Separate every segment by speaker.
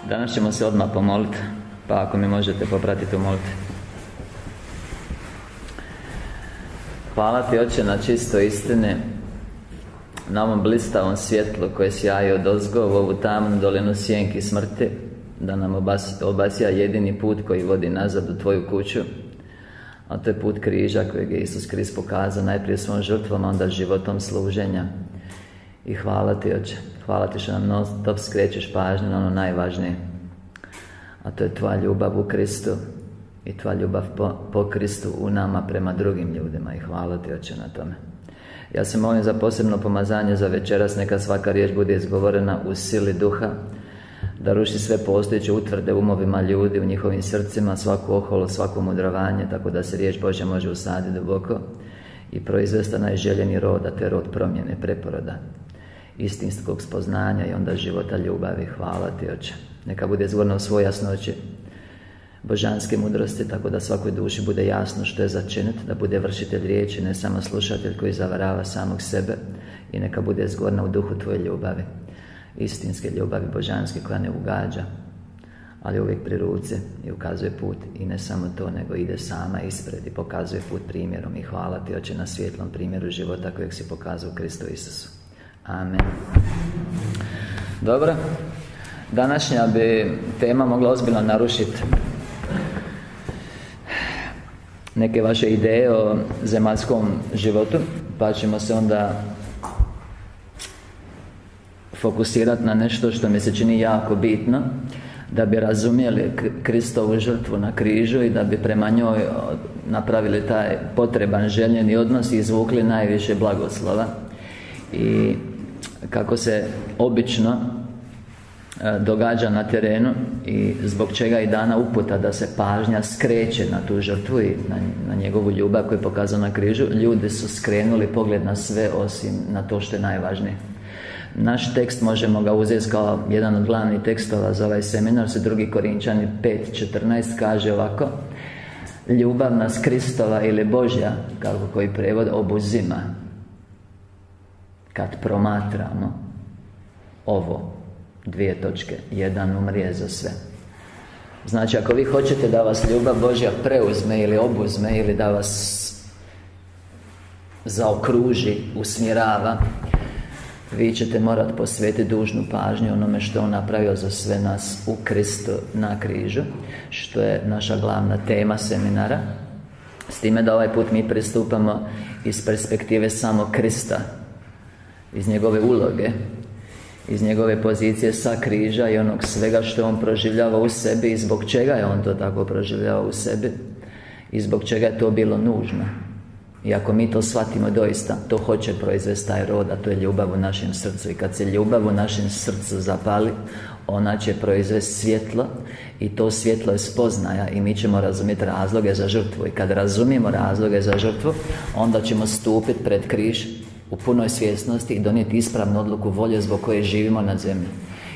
Speaker 1: Danas ćemo se odmah pomoliti, pa ako mi možete popratiti u molitvi. Hvala Ti, Oče, na čistoj istini, na ovom blistavom svjetlu koje sjaji odozgo u ovu tamnu dolinu sjenki smrti, da nam obasja jedini put koji vodi nazad u Tvoju kuću, a to je put križa kojeg je Isus Krist pokazao najprije svom žrtvom, a onda životom služenja. I hvala Ti, Oče, hvala Ti što nam non stop skrećeš pažnju na ono najvažnije, a to je Tvoja ljubav u Kristu i Tvoja ljubav po Kristu u nama prema drugim ljudima. I hvala Ti, Oče, na tome. Ja se molim za posebno pomazanje za večeras, neka svaka riječ bude izgovorena u sili duha, da ruši sve postojeće utvrde umovima ljudi, u njihovim srcima, svaku oholo, svako mudrovanje, tako da se riječ Božja može usaditi duboko i proizvesti najželjeni rod, a to je rod promjene, preporoda, istinskog spoznanja i onda života ljubavi. Hvala Ti, Oče. Neka bude izgovoreno u svoj jasnoći božanske mudrosti, tako da svakoj duši bude jasno što je za činiti, da bude vršitelj riječi, ne samo slušatelj koji zavarava samog sebe, i neka bude izgovorena u duhu Tvoje ljubavi, istinske ljubavi božanske koja ne ugađa, ali uvijek pri ruci i ukazuje put, i ne samo to, nego ide sama ispred i pokazuje put primjerom. I hvala Ti, Oče, na svjetlom primjeru života kojeg si pokazao u Kristu Isusu. Amen. Dobro, današnja bi tema mogla ozbiljno narušiti neke vaše ideje o zemaljskom životu, pa ćemo se onda fokusirati na nešto što mi se čini jako bitno, da bi razumjeli Kristovu žrtvu na križu i da bi prema njoj napravili taj potreban željeni odnos i izvukli najviše blagoslova. I kako se obično događa na terenu i zbog čega i dana uputa da se pažnja skreće na tu žrtvu i na njegovu ljubav koju je pokazao na križu, ljudi su skrenuli pogled na sve osim na to što je najvažnije. Naš tekst možemo ga uzeti kao jedan od glavnih tekstova za ovaj seminar, se 2. Korinčani 5.14 kaže ovako: ljubav nas Kristova ili Božja, kako koji prevod, obuzima kad promatramo ovo, 2 točke, jedan umrije za sve. Znači, ako vi hoćete da vas ljubav Božja preuzme ili obuzme ili da vas zaokruži, usmjerava, vi ćete morati posvetiti dužnu pažnju onome što on napravio za sve nas u Kristu na križu, što je naša glavna tema seminara, s time da ovaj put mi pristupamo iz perspektive samog Krista, iz njegove uloge, iz njegove pozicije sa križa i onog svega što on proživljava u sebi i zbog čega je on to tako proživljavao u sebi i zbog čega je to bilo nužno. I ako mi to shvatimo doista, to hoće proizvesti taj rod, a to je ljubav u našem srcu. I kad se ljubav u našem srcu zapali, ona će proizvesti svjetlo, i to svjetlo je spoznaja, i mi ćemo razumjeti razloge za žrtvu. I kad razumijemo razloge za žrtvu, onda ćemo stupiti pred križ u punoj svjesnosti i donijeti ispravnu odluku volje zbog koje živimo na zemlji.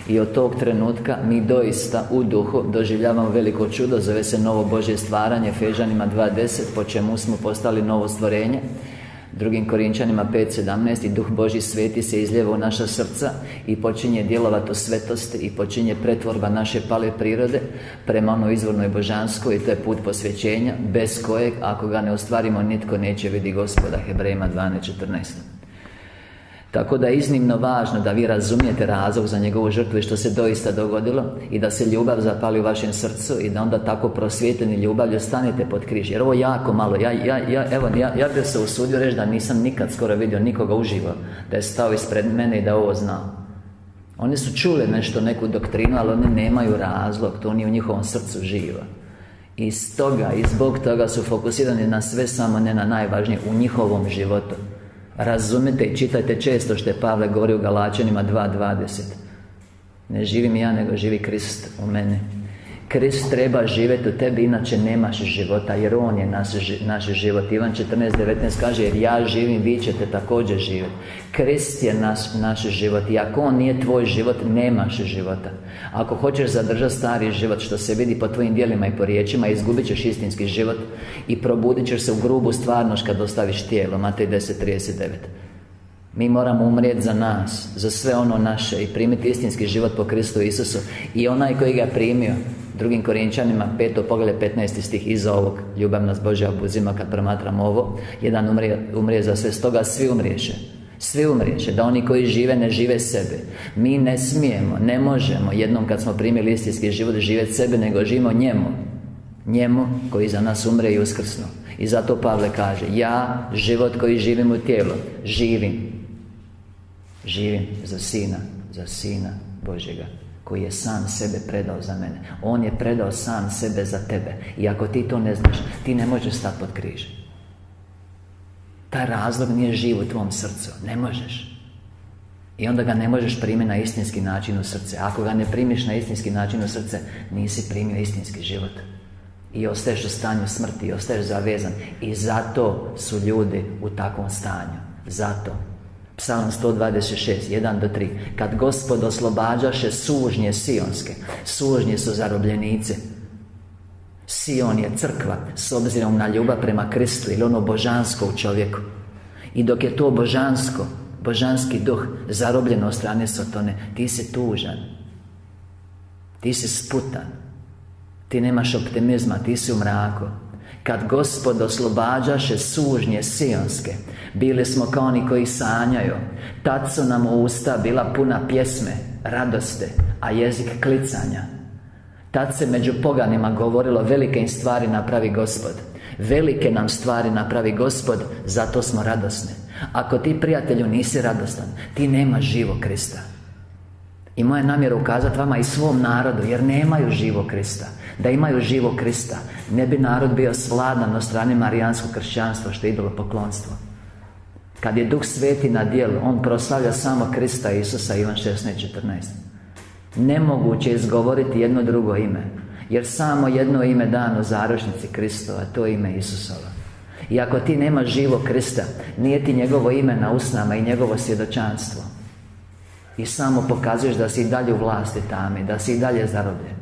Speaker 1: I od tog trenutka mi doista u duhu doživljavamo veliko čudo, zove se novo Božje stvaranje, Efežanima 2.10, po čemu smo postali novo stvorenje. 2. Korinčanima 5.17, i Duh Božji sveti se izljeva u naša srca i počinje djelovati u svetosti i počinje pretvorba naše pale prirode prema onoj izvornoj božanskoj, i to je put posvećenja, bez kojeg, ako ga ne ostvarimo, nitko neće vidjeti Gospoda. Hebrejima 12.14. Tako da je iznimno važno da vi razumijete razlog za njegovu žrtvu i što se doista dogodilo, i da se ljubav zapali u vašem srcu i da onda tako prosvjetljeni ljubavlju stanete pod križ. Jer ovo jako malo, ja bih se usudio reći da nisam nikad skoro vidio nikoga uživo da je stao ispred mene i da ovo znao. Oni su čuli nešto, neku doktrinu, ali oni nemaju razlog, to nije u njihovom srcu živo. I stoga i zbog toga su fokusirani na sve, samo ne na najvažnije u njihovom životu. Razumite i čitajte često što je Pavle govori u Galačanima 2.20. Ne živim ja, nego živi Krist u meni. Krist treba živjeti u tebi, inače nemaš života, jer on je naš život. Ivan 14.19 kaže: jer ja živim, vi ćete također živjeti. Krist je naš život, i ako on nije tvoj život, nemaš života. Ako hoćeš zadržati stari život, što se vidi po tvojim djelima i po riječima, izgubit ćeš istinski život i probudit ćeš se u grubu stvarnost kad ostaviš tijelo. Matej 10.39. Mi moramo umrijeti za nas, za sve ono naše i primiti istinski život po Kristu Isusu. I onaj koji ga primio, 2. Korinčanima 5. poglavlje 15. stih, iza ovog ljubav nas Božja obuzima kad promatramo ovo, jedan umrije za sve, stoga svi umriješe. Svi umriješe, da oni koji žive ne žive sebe. Mi ne smijemo, ne možemo jednom kad smo primili istinski život živjeti sebe, nego živimo njemu koji za nas umre i uskrsnu. I zato Pavle kaže, ja život koji živim u tijelu živim za Sina Božjega koji je sam sebe predao za mene. On je predao sam sebe za tebe. I ako ti to ne znaš, ti ne možeš stati pod križ. Taj razlog nije živ u tvom srcu. Ne možeš. I onda ga ne možeš primiti na istinski način u srce. Ako ga ne primiš na istinski način u srce, nisi primio istinski život. I ostaješ u stanju smrti, i ostaješ zavezan. I zato su ljudi u takvom stanju. Zato. Psalam 126, 1-3. Kad Gospod oslobađaše sužnje sionske. Sužnje su zarobljenici. Sion je crkva s obzirom na ljubav prema Kristu ili ono božansko u čovjeku. I dok je to božanski duh zarobljen od strane Sotone, ti si tužan, ti si sputan, ti nemaš optimizma, ti si u mraku. Kad Gospod oslobađaše sužnje sionske, bili smo kao oni koji sanjaju. Tad su nam usta bila puna pjesme, radoste, a jezik klicanja. Tad se među poganima govorilo, velike im stvari napravi Gospod. Velike nam stvari napravi Gospod, zato smo radosni. Ako ti, prijatelju, nisi radostan, ti nemaš živog Krista. I moja namjera ukazati vama i svom narodu, jer nemaju živog Krista. Da imaju živog Krista, ne bi narod bio svladan od strane marijanskog kršćanstva, što je idolopoklonstvo. Kad je Duh Sveti na djelu, on proslavlja samo Krista Isusa, Ivan 16:14. Nemoguće je izgovoriti jedno drugo ime, jer samo jedno ime dano u zaročnici Kristova, to je ime Isusova. I ako ti nemaš živog Krista, nije ti njegovo ime na usnama i njegovo svjedočanstvo. I samo pokazuješ da si i dalje u vlasti tame, da si i dalje zarobljen.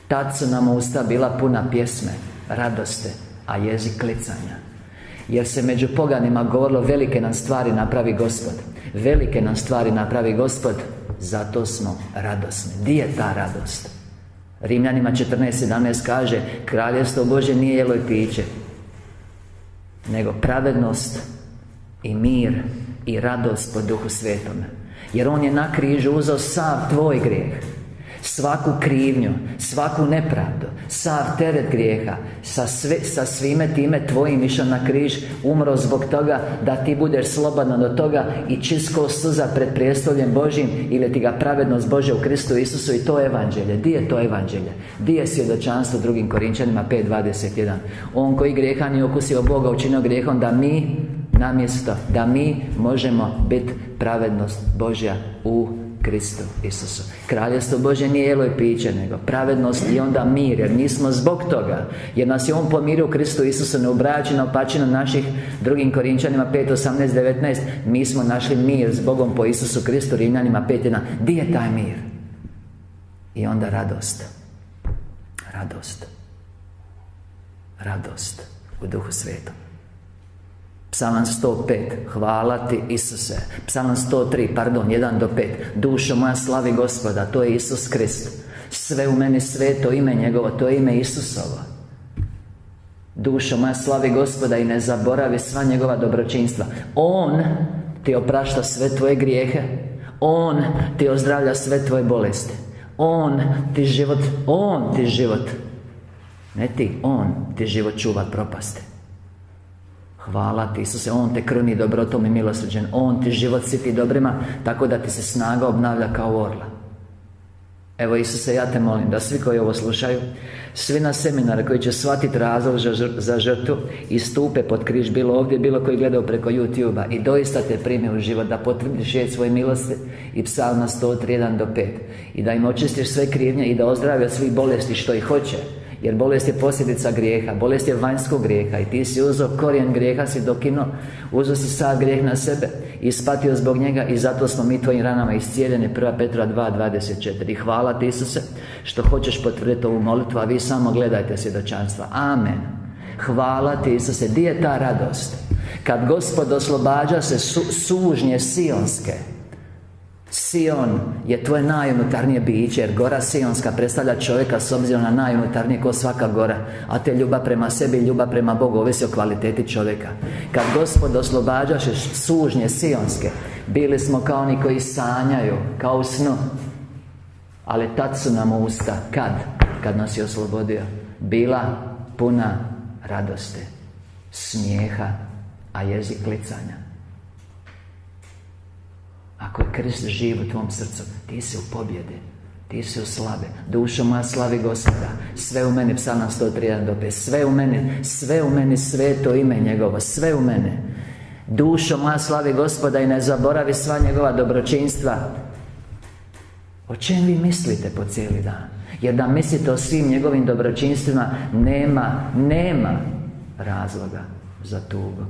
Speaker 1: Tad su nam usta bila puna pjesme, radoste, a jezik klicanja. Jer se među poganima govorilo, velike nam stvari napravi Gospod. Velike nam stvari napravi Gospod, zato smo radosni. Di je ta radost? Rimljanima 14:17 kaže, Kraljevstvo Božje nije jelo i piće, nego pravednost i mir i radost po Duhu Svetome. Jer on je na križu uzeo sav tvoj grijeh, svaku krivnju, svaku nepravdu, sav teret grijeha, sa svime time tvojim išao na križ, umro zbog toga da ti budeš slobodan od toga i čist ko suza pred prijestoljem Božjim, ili ti ga pravednost Božja u Kristu Isusu. I to je evanđelje. Di je to evanđelje? Di je svjedočanstvo 2. Korinčanima 5:21? On koji grijeha nije okusio Boga učinio grijehom da mi možemo biti pravednost Božja u Kristu Isusu. Kraljevstvo Božje nije jelo i piće, nego pravednost i onda mir, jer nismo zbog toga, jer nas je on pomirio u Kristu Isusu, ne ubrajajući na opačinu naših. 2. Korinčanima 5:18-19. Mi smo našli mir s Bogom po Isusu Kristu. Rimljanima 5:1. Di je taj mir? I onda radost u Duhu Svetom. Psalam 105, hvala ti Isuse. Psalam 103, 1-5. Dušo moja slavi Gospoda, to je Isus Krist. Sve u meni sveto ime njegovo, to je ime Isusovo. Dušo moja slavi Gospoda i ne zaboravi sva njegova dobročinstva. On ti oprašta sve tvoje grijehe. On ti ozdravlja sve tvoje bolesti. On ti život. Ne ti, on ti život čuva od propasti. Hvala ti Isuse, on te kruni dobrotom i milosrđem. On ti život siti dobrima, tako da ti se snaga obnavlja kao orla. Evo Isuse, ja te molim da svi koji ovo slušaju, svi na seminare koji će shvatiti razlog za žrtvu i stupe pod križ, bilo ovdje, bilo koji gledaju preko YouTube-a, i doista te primi u život, da potvrdiš riječ svoje milosti i Psalma 103:1-5, i da im očistiš sve krivnje i da ozdravi od svih bolesti što ih hoće. Jer bolest je posljedica grijeha, bolest je vanjskog grijeha, i ti si uzeo korijen grijeha, si dokinuo, uzeo si sav grijeh na sebe i ispatio zbog njega, i zato smo mi tvojim ranama iscijeljeni. 1. Petra 2:24. I hvala ti Isuse što hoćeš potvrditi ovu molitvu, a vi samo gledajte svjedočanstva. Amen. Hvala ti Isuse. Di je ta radost? Kad Gospod oslobađa se sužnje sionske. Sion je tvoje najunutarnije biće, jer gora sionska predstavlja čovjeka s obzirom na najunutarnije ko svaka gora. A te ljubav prema sebi i ljubav prema Bogu ovisi o kvaliteti čovjeka. Kad Gospod oslobađaše sužnje sionske, bili smo kao oni koji sanjaju, kao u snu. Ali tad su nam usta, kad nas je oslobodio, bila puna radosti, smijeha, a jezik klicanja. Ako je Krist živ u tvom srcu, ti si u pobjedi, ti si u slavi. Dušo moja slavi Gospoda. Sve u meni, Psalam 103:1-5. Sve u meni sveto ime njegovo. Sve u meni. Dušo moja slavi Gospoda i ne zaboravi sva njegova dobročinstva. O čem vi mislite po cijeli dan? Jer da mislite o svim njegovim dobročinstvima, nema razloga za tugu,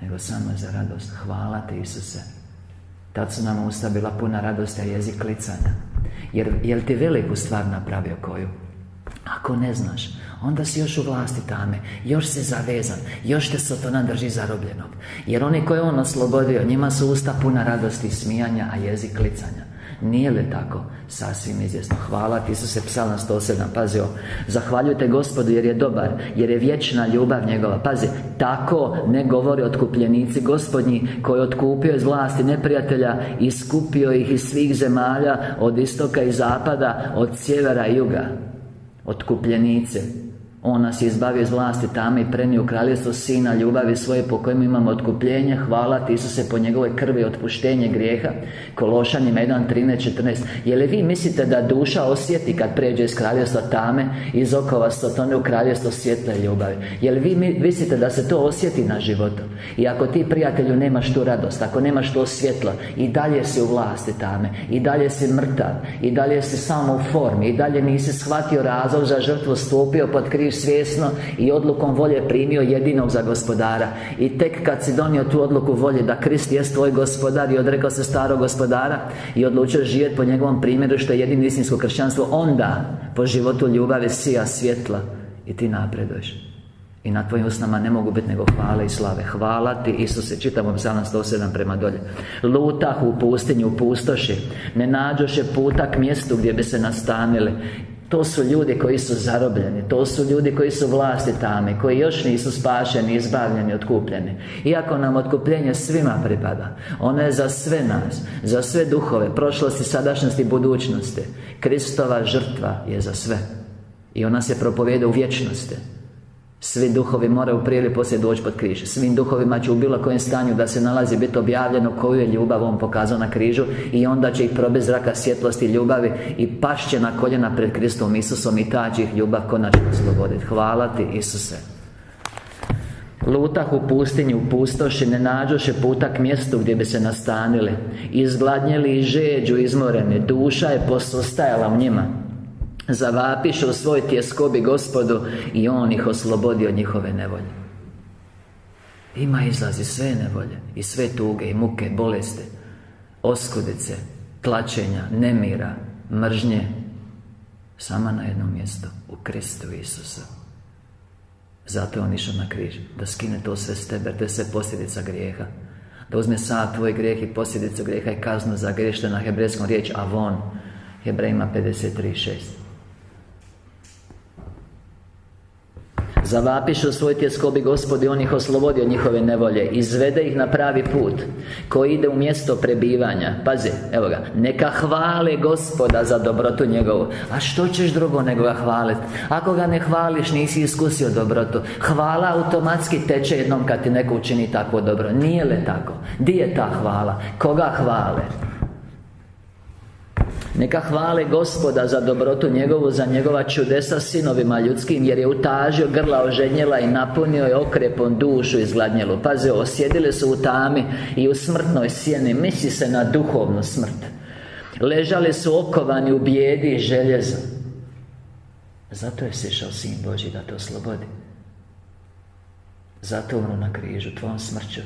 Speaker 1: nego samo za radost. Hvala ti Isuse. Tad su nam usta bila puna radosti, a jezik klicanja. Jel ti veliku stvar napravio koju? Ako ne znaš, onda si još u vlasti tame, još si zavezan, još te Satana drži zarobljenog. Jer oni koje on oslobodio, njima su usta puna radosti i smijanja, a jezik klicanja. Nije li tako? Sasvim izvjesno. Hvala ti Isuse. Psalam 107. Pazi ovo. Zahvaljujte Gospodu jer je dobar, jer je vječna ljubav njegova. Pazi, tako ne govori otkupljenici Gospodnji, koji je otkupio iz vlasti neprijatelja i skupio ih iz svih zemalja, od istoka i zapada, od sjevera i juga. Otkupljenice. On nas je izbavio iz vlasti tame i prenio u kraljevstvo Sina ljubavi svoje, po kojem imamo otkupljenje. Hvala ti Isuse po njegovoj krvi otpuštenje grijeha. Kološanima 1:13-14. Je li vi mislite da duša osjeti kad pređe iz kraljevstva tame, iz okova Satane u kraljevstvo svjetle ljubavi? Je li vi mislite da se to osjeti na životu? I ako ti, prijatelju, nemaš tu radost, ako nemaš to svjetlo, i dalje si u vlasti tame, i dalje si mrtav, i dalje si samo u formi, i dalje nisi shvatio razlog za žrtvu, stupio pod križ svjesno i odlukom volje primio jedinog za gospodara. I tek kad si donio tu odluku volje da Krist jest tvoj gospodar i odrekao se starog gospodara i odlučio živjeti po njegovom primjeru, što je jedino istinsko kršćanstvo, onda po životu ljubavi sija svjetla i ti napreduješ. I na tvojim usnama ne mogu biti nego hvale i slave. Hvala ti Isuse. Čitamo Psalam 107 prema dolje. Lutah u pustinju, u pustoši, ne nađoše puta k mjestu gdje bi se nastanili. To su ljudi koji su zarobljeni, to su ljudi koji su vlasti tame, koji još nisu spašeni, izbavljeni, otkupljeni. Iako nam otkupljenje svima pripada, ono je za sve nas, za sve duhove, prošlosti, sadašnjosti i budućnosti. Kristova žrtva je za sve i ona se propovijeda u vječnosti. Svi duhovi moraju prije ili poslije doći pod križ. Svim duhovima će u bilo kojem stanju da se nalazi biti objavljeno koju je ljubav on pokazao na križu, i onda će ih probiti zraka svjetlosti i ljubavi i pašće na koljena pred Kristom Isusom, i ta će ih ljubav konačno osloboditi. Hvala ti Isuse. Lutah u pustinju, u pustoši, ne nađoše puta k mjestu gdje bi se nastanili. Izgladnjeli i žeđu izmoreni, duša je posustajala u njima. Zavapiše u svoj tjeskobi Gospodu i on ih oslobodi od njihove nevolje. Ima izlazi sve nevolje i sve tuge i muke, bolesti, oskudice, tlačenja, nemira, mržnje, samo na jednom mjestu, u Kristu Isusu. Zato je on išao na križ, da skine to sve s tebe, to je sve posljedica grijeha. Da uzme sad tvoj grijeh i posljedicu grijeha i kaznu za grijeh, što je na hebrejskom riječ avon, Hebrejima 53:6. Zavapiše u svoj tjeskobi Gospod i on ih oslobodi od njihove nevolje, izvede ih na pravi put koji ide u mjesto prebivanja. Pazi, evo ga, neka hvale Gospoda za dobrotu njegovu. A što ćeš drugo nego ga hvaliti? Ako ga ne hvališ, nisi iskusio dobrotu. Hvala automatski teče jednom kad ti neko učini takvo dobro. Nije li tako? Di je ta hvala? Koga hvale? Neka hvale Gospoda za dobrotu njegovu, za njegova čudesa sinovima ljudskim, jer je utažio grla oženjela i napunio je okrepom dušu izgladnjelu. Pazi, osjedili su u tami i u smrtnoj sjeni, misli se na duhovnu smrt. Ležali su okovani u bijedi i željezu. Zato je sišao Sin Božji da te oslobodi. Zato umro na križu, tvojom smrću.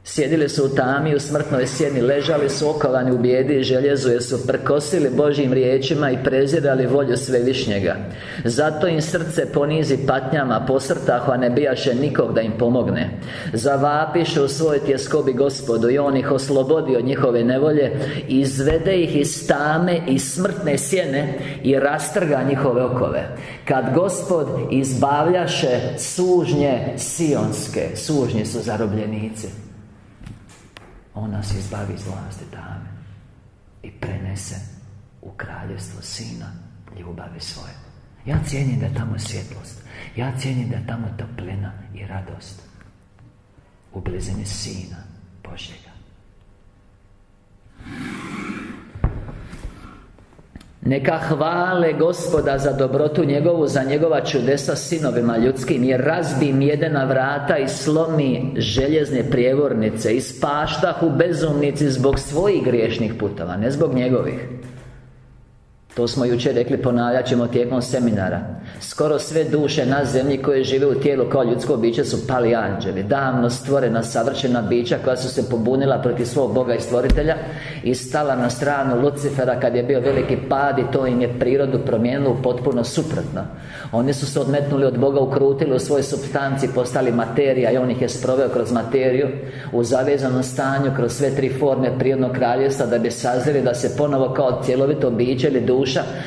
Speaker 1: Sjedili su u tami, u smrtnoj sjeni, ležali su okovani u bijedi i željezu, jer su prkosili Božjim riječima i prezirali volju Svevišnjega. Zato im srce ponizi patnjama, posrtahu, a ne bijaše nikog da im pomogne. Zavapiše u svojoj tjeskobi Gospodu, i On ih oslobodi od njihove nevolje, izvede ih iz tame i smrtne sjene i rastrga njihove okove. Kad Gospod izbavljaše sužnje sionske, sužnji su zarobljenici, On nas izbavi iz vlasti tame i prenese u kraljevstvo Sina ljubavi svoje. Ja cijenim da je tamo svjetlost. Ja cijenim da je tamo toplina i radost u blizini Sina Božjega. Neka hvale Gospoda za dobrotu njegovu, za njegova čudesa sinovima ljudskim, jer razbi mjedena vrata i slomi željezne prijevornice, i spaštahu bezumnici zbog svojih griješnih putova, ne zbog njegovih. To smo jučer rekli, ponavljat ćemo tijekom seminara. Skoro sve duše na zemlji koje žive u tijelu kao ljudsko biće su pali anđeli, davno stvorena, savršena bića koja su se pobunila protiv svog Boga i Stvoritelja i stala na stranu Lucifera kad je bio veliki pad, i to im je prirodu promijenilo potpuno suprotno. Oni su se odmetnuli od Boga, ukrutili u svojoj supstanci, postali materija, i On ih je sproveo kroz materiju u zavezanom stanju kroz sve tri forme prirodnog kraljevstva, da bi sazreli da se ponovo kao cjelovito biće ili duša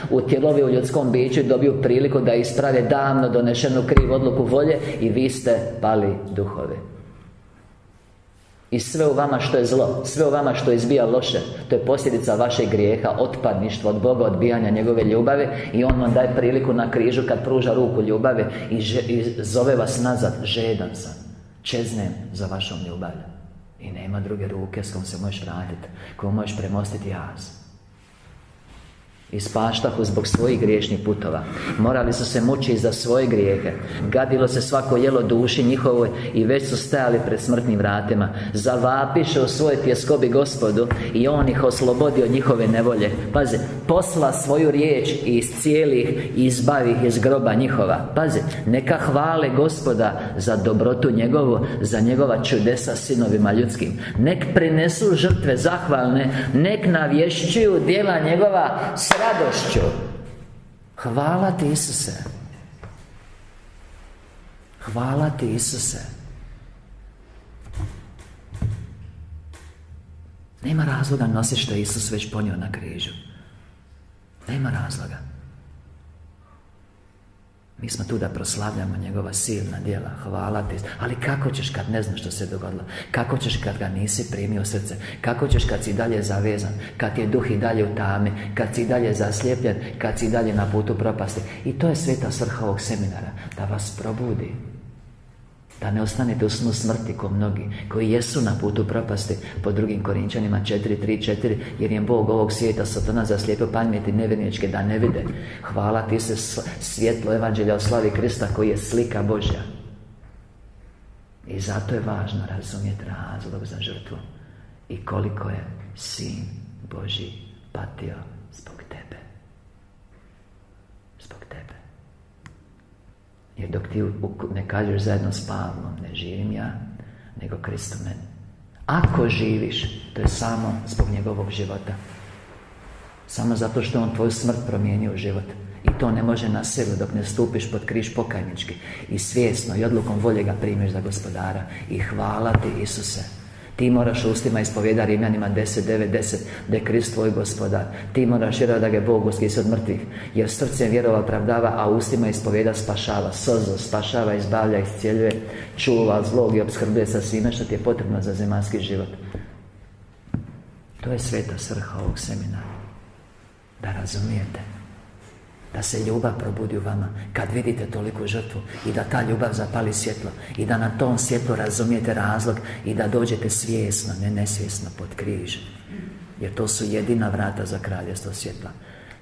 Speaker 1: u tjelovi u ljudskom biću dobiju priliku da isprave davno donešenu krivu odluku volje, i vi ste pali duhovi. I sve u vama što je zlo, sve u vama što izbija loše, to je posljedica vašeg grijeha, otpadništva od Boga, odbijanja njegove ljubavi, i On vam daje priliku na križu kad pruža ruku ljubavi i zove vas nazad. Žedan sam, čeznem za vašom ljubavlju, i nema druge ruke s kojom se možeš vratiti, kojom možeš premostiti jaz. I spaštahu zbog svojih griješnih putova. Morali su se mučiti za svoje grijehe. Gadilo se svako jelo duši njihovoj, i već su stajali pred smrtnim vratima. Zavapiše u svojoj tjeskobi Gospodu, i On ih oslobodi od njihove nevolje. Pazi, posla svoju riječ i iscijeli ih i izbavi ih iz groba njihova. Pazi, neka hvale Gospoda za dobrotu njegovu, za njegova čudesa sinovima ljudskim. Nek prinesu žrtve zahvalne, nek navješćuju djela njegova s radošću. Hvala ti, Isuse. Hvala ti, Isuse. Nema razloga nositi što je Isus već ponio na križu. Nema razloga. Mi smo tu da proslavljamo njegova silna djela. Hvala ti. Ali kako ćeš kad ne znaš što se dogodilo? Kako ćeš kad ga nisi primio u srce? Kako ćeš kad si dalje zavezan? Kad ti je duh i dalje u tami? Kad si dalje zaslijepljen? Kad si dalje na putu propasti? I to je sveta svrha ovog seminara. Da vas probudi. Da ne ostanete u snu smrti ko mnogi koji jesu na putu propasti, po 2. Korinčanima 4:3-4, jer je Bog ovog svijeta Satana zaslijepio pameti nevjerničke da ne vide. Hvala ti se svjetlo evanđelja o slavi Krista koji je slika Božja. I zato je važno razumjeti razlog za žrtvu i koliko je Sin Božji patio zbog tebe. Zbog tebe. Jer dok ti ne kažeš zajedno s Pavlom, ne živim ja, nego Krist u meni. Ako živiš, to je samo zbog njegovog života. Samo zato što on tvoju smrt promijenio u život. I to ne može na silu dok ne stupiš pod križ pokajnički i svjesno i odlukom volje ga primiš za gospodara. I hvala ti, Isuse. Ti moraš ustima ispovjedati Rimljanima 10:9-10 da je Krist tvoj gospodar. Ti moraš vjerovati da ga je Bog uskrsnuo od mrtvih, jer srcem vjerova opravdava, a ustima ispovjeda spašava. Sozo spašava, izbavlja, iscijeljuje, čuva zlog i opskrbljuje sa svime što ti je potrebno za zemaljski život. To je sveta svrha ovog seminara. Da razumijete da se ljubav probudi u vama kad vidite toliku žrtvu i da ta ljubav zapali svjetlo i da na tom svjetlu razumijete razlog i da dođete svjesno, ne nesvjesno pod križ, jer to su jedina vrata za kraljevstvo svjetla.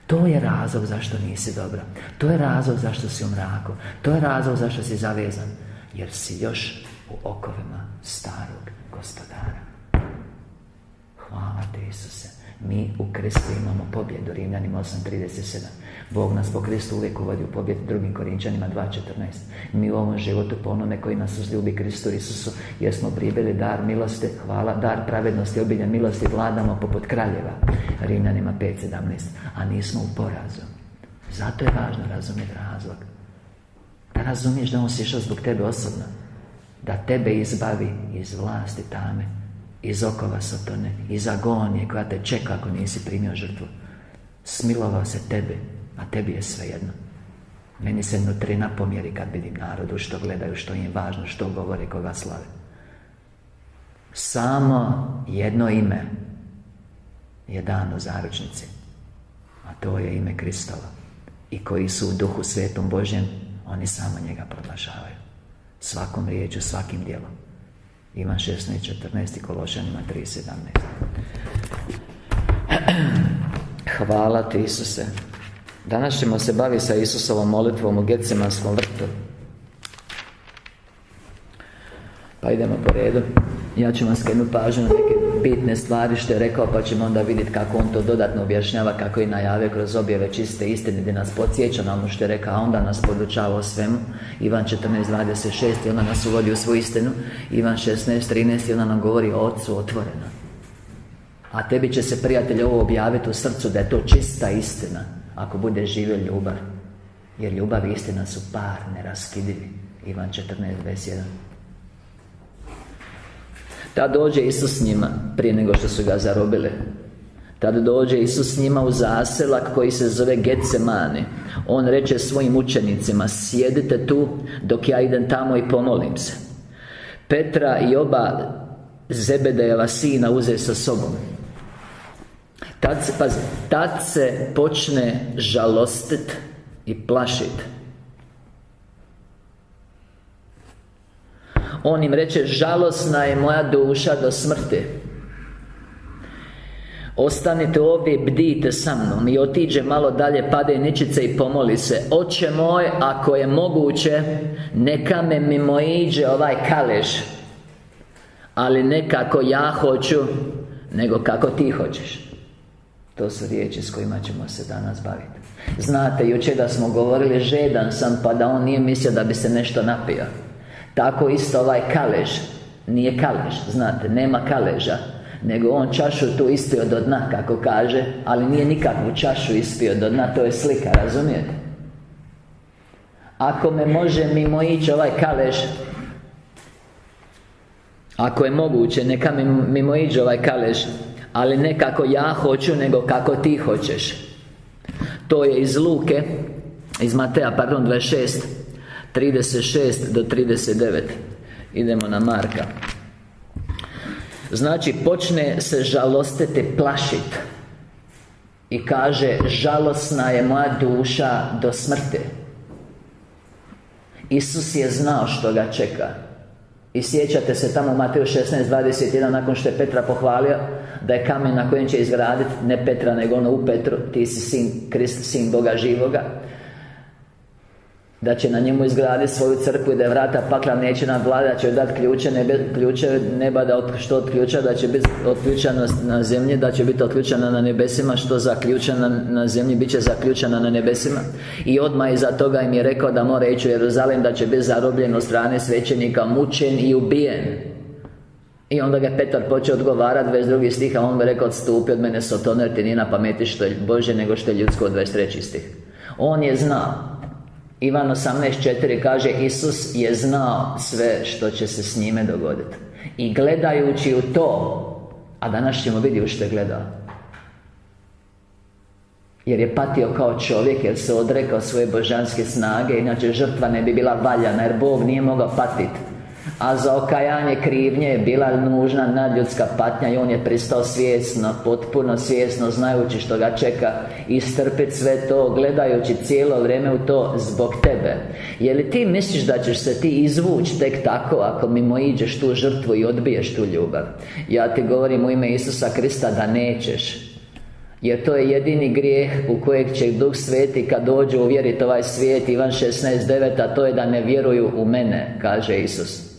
Speaker 1: To je razlog zašto nisi dobro. To je razlog zašto si u mraku. To je razlog zašto si zavezan, jer si još u okovima starog gospodara. Hvala ti, Isuse. Mi u Kristu imamo pobjedu. Rimljanima 8:37. Bog nas po Kristu uvijek uvodi u pobjedu. 2. Korinčanima 2:14. Mi u ovom životu po onome koji nas uzljubi, Kristu Isusu, jer smo primili dar milosti, hvala, dar pravednosti, obilje milosti, vladamo poput kraljeva. Rimljanima 5:17. A nismo u porazu. Zato je važno razumjeti razlog. Da razumiješ da on si išao zbog tebe osobno, da tebe izbavi iz vlasti tame, iz okova Satane, iz agonije koja te čeka ako nisi primio žrtvu. Smilovao se tebe, a tebi je svejedno. Meni se nutrina pomjeri kad vidim narodu što gledaju, što im je važno, što govore, koga slave. Samo jedno ime je dano zaručnici, a to je ime Kristova. I koji su u Duhu Svetom Božjem, oni samo njega proglašavaju. Svakom riječu, svakim djelom. Ivan 16:14 i Kološanima 3:17. Hvala ti, Isuse. Danas ćemo se baviti sa Isusovom molitvom u Getsemanskom vrtu. Pa idemo po redu. Ja ću vam skrenuti pažnju na neke bitne stvari što je rekao, pa ćemo onda vidjeti kako on to dodatno objašnjava, kako je najavio kroz objave čiste istine, gdje nas podsjeća na ono što je rekao, a onda nas podučava o svemu. Ivan 14:26 i onda nas uvodi u svu istinu. Ivan 16:13 i onda nam govori o Otcu otvoreno. A tebi će se, prijatelj, ovo objaviti u srcu da je to čista istina, ako bude živio ljubav. Jer ljubav i istina su par, neraskidivi. Ivan 14:21. Tad dođe Isus s njima, prije nego što su ga zarobili. Tad dođe Isus s njima u zaselak koji se zove Getsemani. On reče svojim učenicima: sjedite tu dok ja idem tamo i pomolim se. Petra i oba Zebedejeva sina uze sa sobom. Tad se počne žalostit i plašit. On im reče: žalosna je moja duša do smrti. Ostanite ovdje i bdijte sa mnom. I otiđe malo dalje, pade ničice i pomoli se: Oče moj, ako je moguće, neka me mimoiđe ovaj kalež, ali ne kako ja hoću, nego kako ti hoćeš. To su riječi s kojima ćemo se danas baviti. Znate, jučer da smo govorili žedan sam, pa da on nije mislio da bi se nešto napio. Tako isto ovaj kalež nije kalež, znate, nema kaleža, nego on čašu tu ispio do dna, kako kaže, ali nije nikakvu čašu ispio do dna, to je slika, razumijete? Ako me može mimoići ovaj kalež, ako je moguće, neka mi mimoiđe ovaj kalež, ali ne kako ja hoću, nego kako ti hoćeš. To je iz Luke, iz Mateja, 26, 36 do 39. Idemo na Marka. Znači, počne se žalostiti, plašit. I kaže: žalosna je moja duša do smrti. Isus je znao što ga čeka. I sjećate se tamo u Mateju 16:21, nakon što je Petra pohvalio da je kamen na kojem će izgraditi, ne Petra nego ono u Petru, ti si sin Krist, sin Boga živoga, da će na njemu izgraditi svoju crkvu i da je vrata pakla neće nadvladati, da će dati ključe neba, da što od ključa, da će biti otključana na zemlji, da će biti otključana na nebesima, što zaključana na zemlji bit će zaključana na nebesima. I odmah iza toga im je rekao da mora ići u Jeruzalem, da će biti zarobljen od strane svećenika, mučen i ubijen. I onda ga Petar počeo odgovarati, 22. stih, a on bi rekao: odstupi od mene Sotone, jer ti nije na pameti što je Božje nego što je ljudsko, 23. stih. On je znao. Ivan 18:4 kaže: Isus je znao sve što će se s njime dogoditi. I gledajući u to, a danas ćemo vidjeti što je gledao, jer je patio kao čovjek, jer se odrekao svoje božanske snage, inače žrtva ne bi bila valjana, jer Bog nije mogao patiti. A za okajanje krivnje je bila nužna nadljudska patnja. I on je pristao svjesno, potpuno svjesno, znajući što ga čeka, istrpiti sve to, gledajući cijelo vrijeme u to zbog tebe. Je li ti misliš da ćeš se ti izvući tek tako ako mimoiđeš tu žrtvu i odbiješ tu ljubav? Ja ti govorim u ime Isusa Krista da nećeš. Jer to je jedini grijeh u kojeg će Duh Sveti kad dođe uvjeriti ovaj svijet. Ivan 16:9, a to je da ne vjeruju u mene, kaže Isus.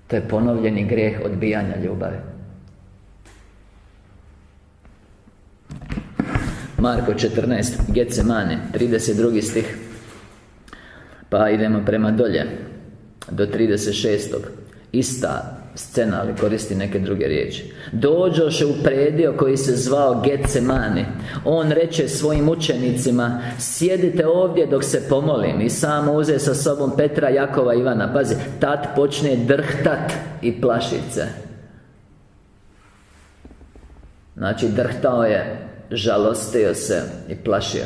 Speaker 1: To je ponovljeni grijeh odbijanja ljubavi. Marko 14, Getsemane, 32. stih. Pa idemo prema dolje do 36. Ista scena, ali koristi neke druge riječi. Dođoše u predio koji se zvao Getsemane. On reče svojim učenicima: sjedite ovdje dok se pomolim. I samo uze sa sobom Petra, Jakova, Ivana. Pazi, tad počne drhtat i plašit se. Znači, drhtao je, žalostio se i plašio.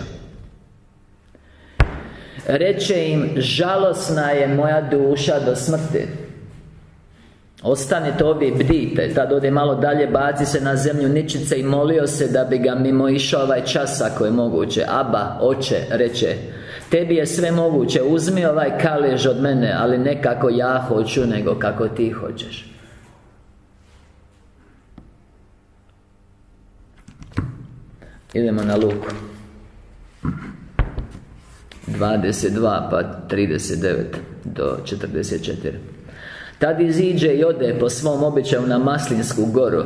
Speaker 1: Reče im: žalosna je moja duša do smrti. Ostanite ovdje i bdite. Tad ode malo dalje, baci se na zemlju ničice i molio se da bi ga mimo išao ovaj čas ako je moguće. Aba, oče, reče, tebi je sve moguće, uzmi ovaj kalež od mene, ali ne kako ja hoću, nego kako ti hoćeš. Idemo na Luku 22 pa 39 do 44. Tad iziđe i ode po svom običaju na Maslinsku goru.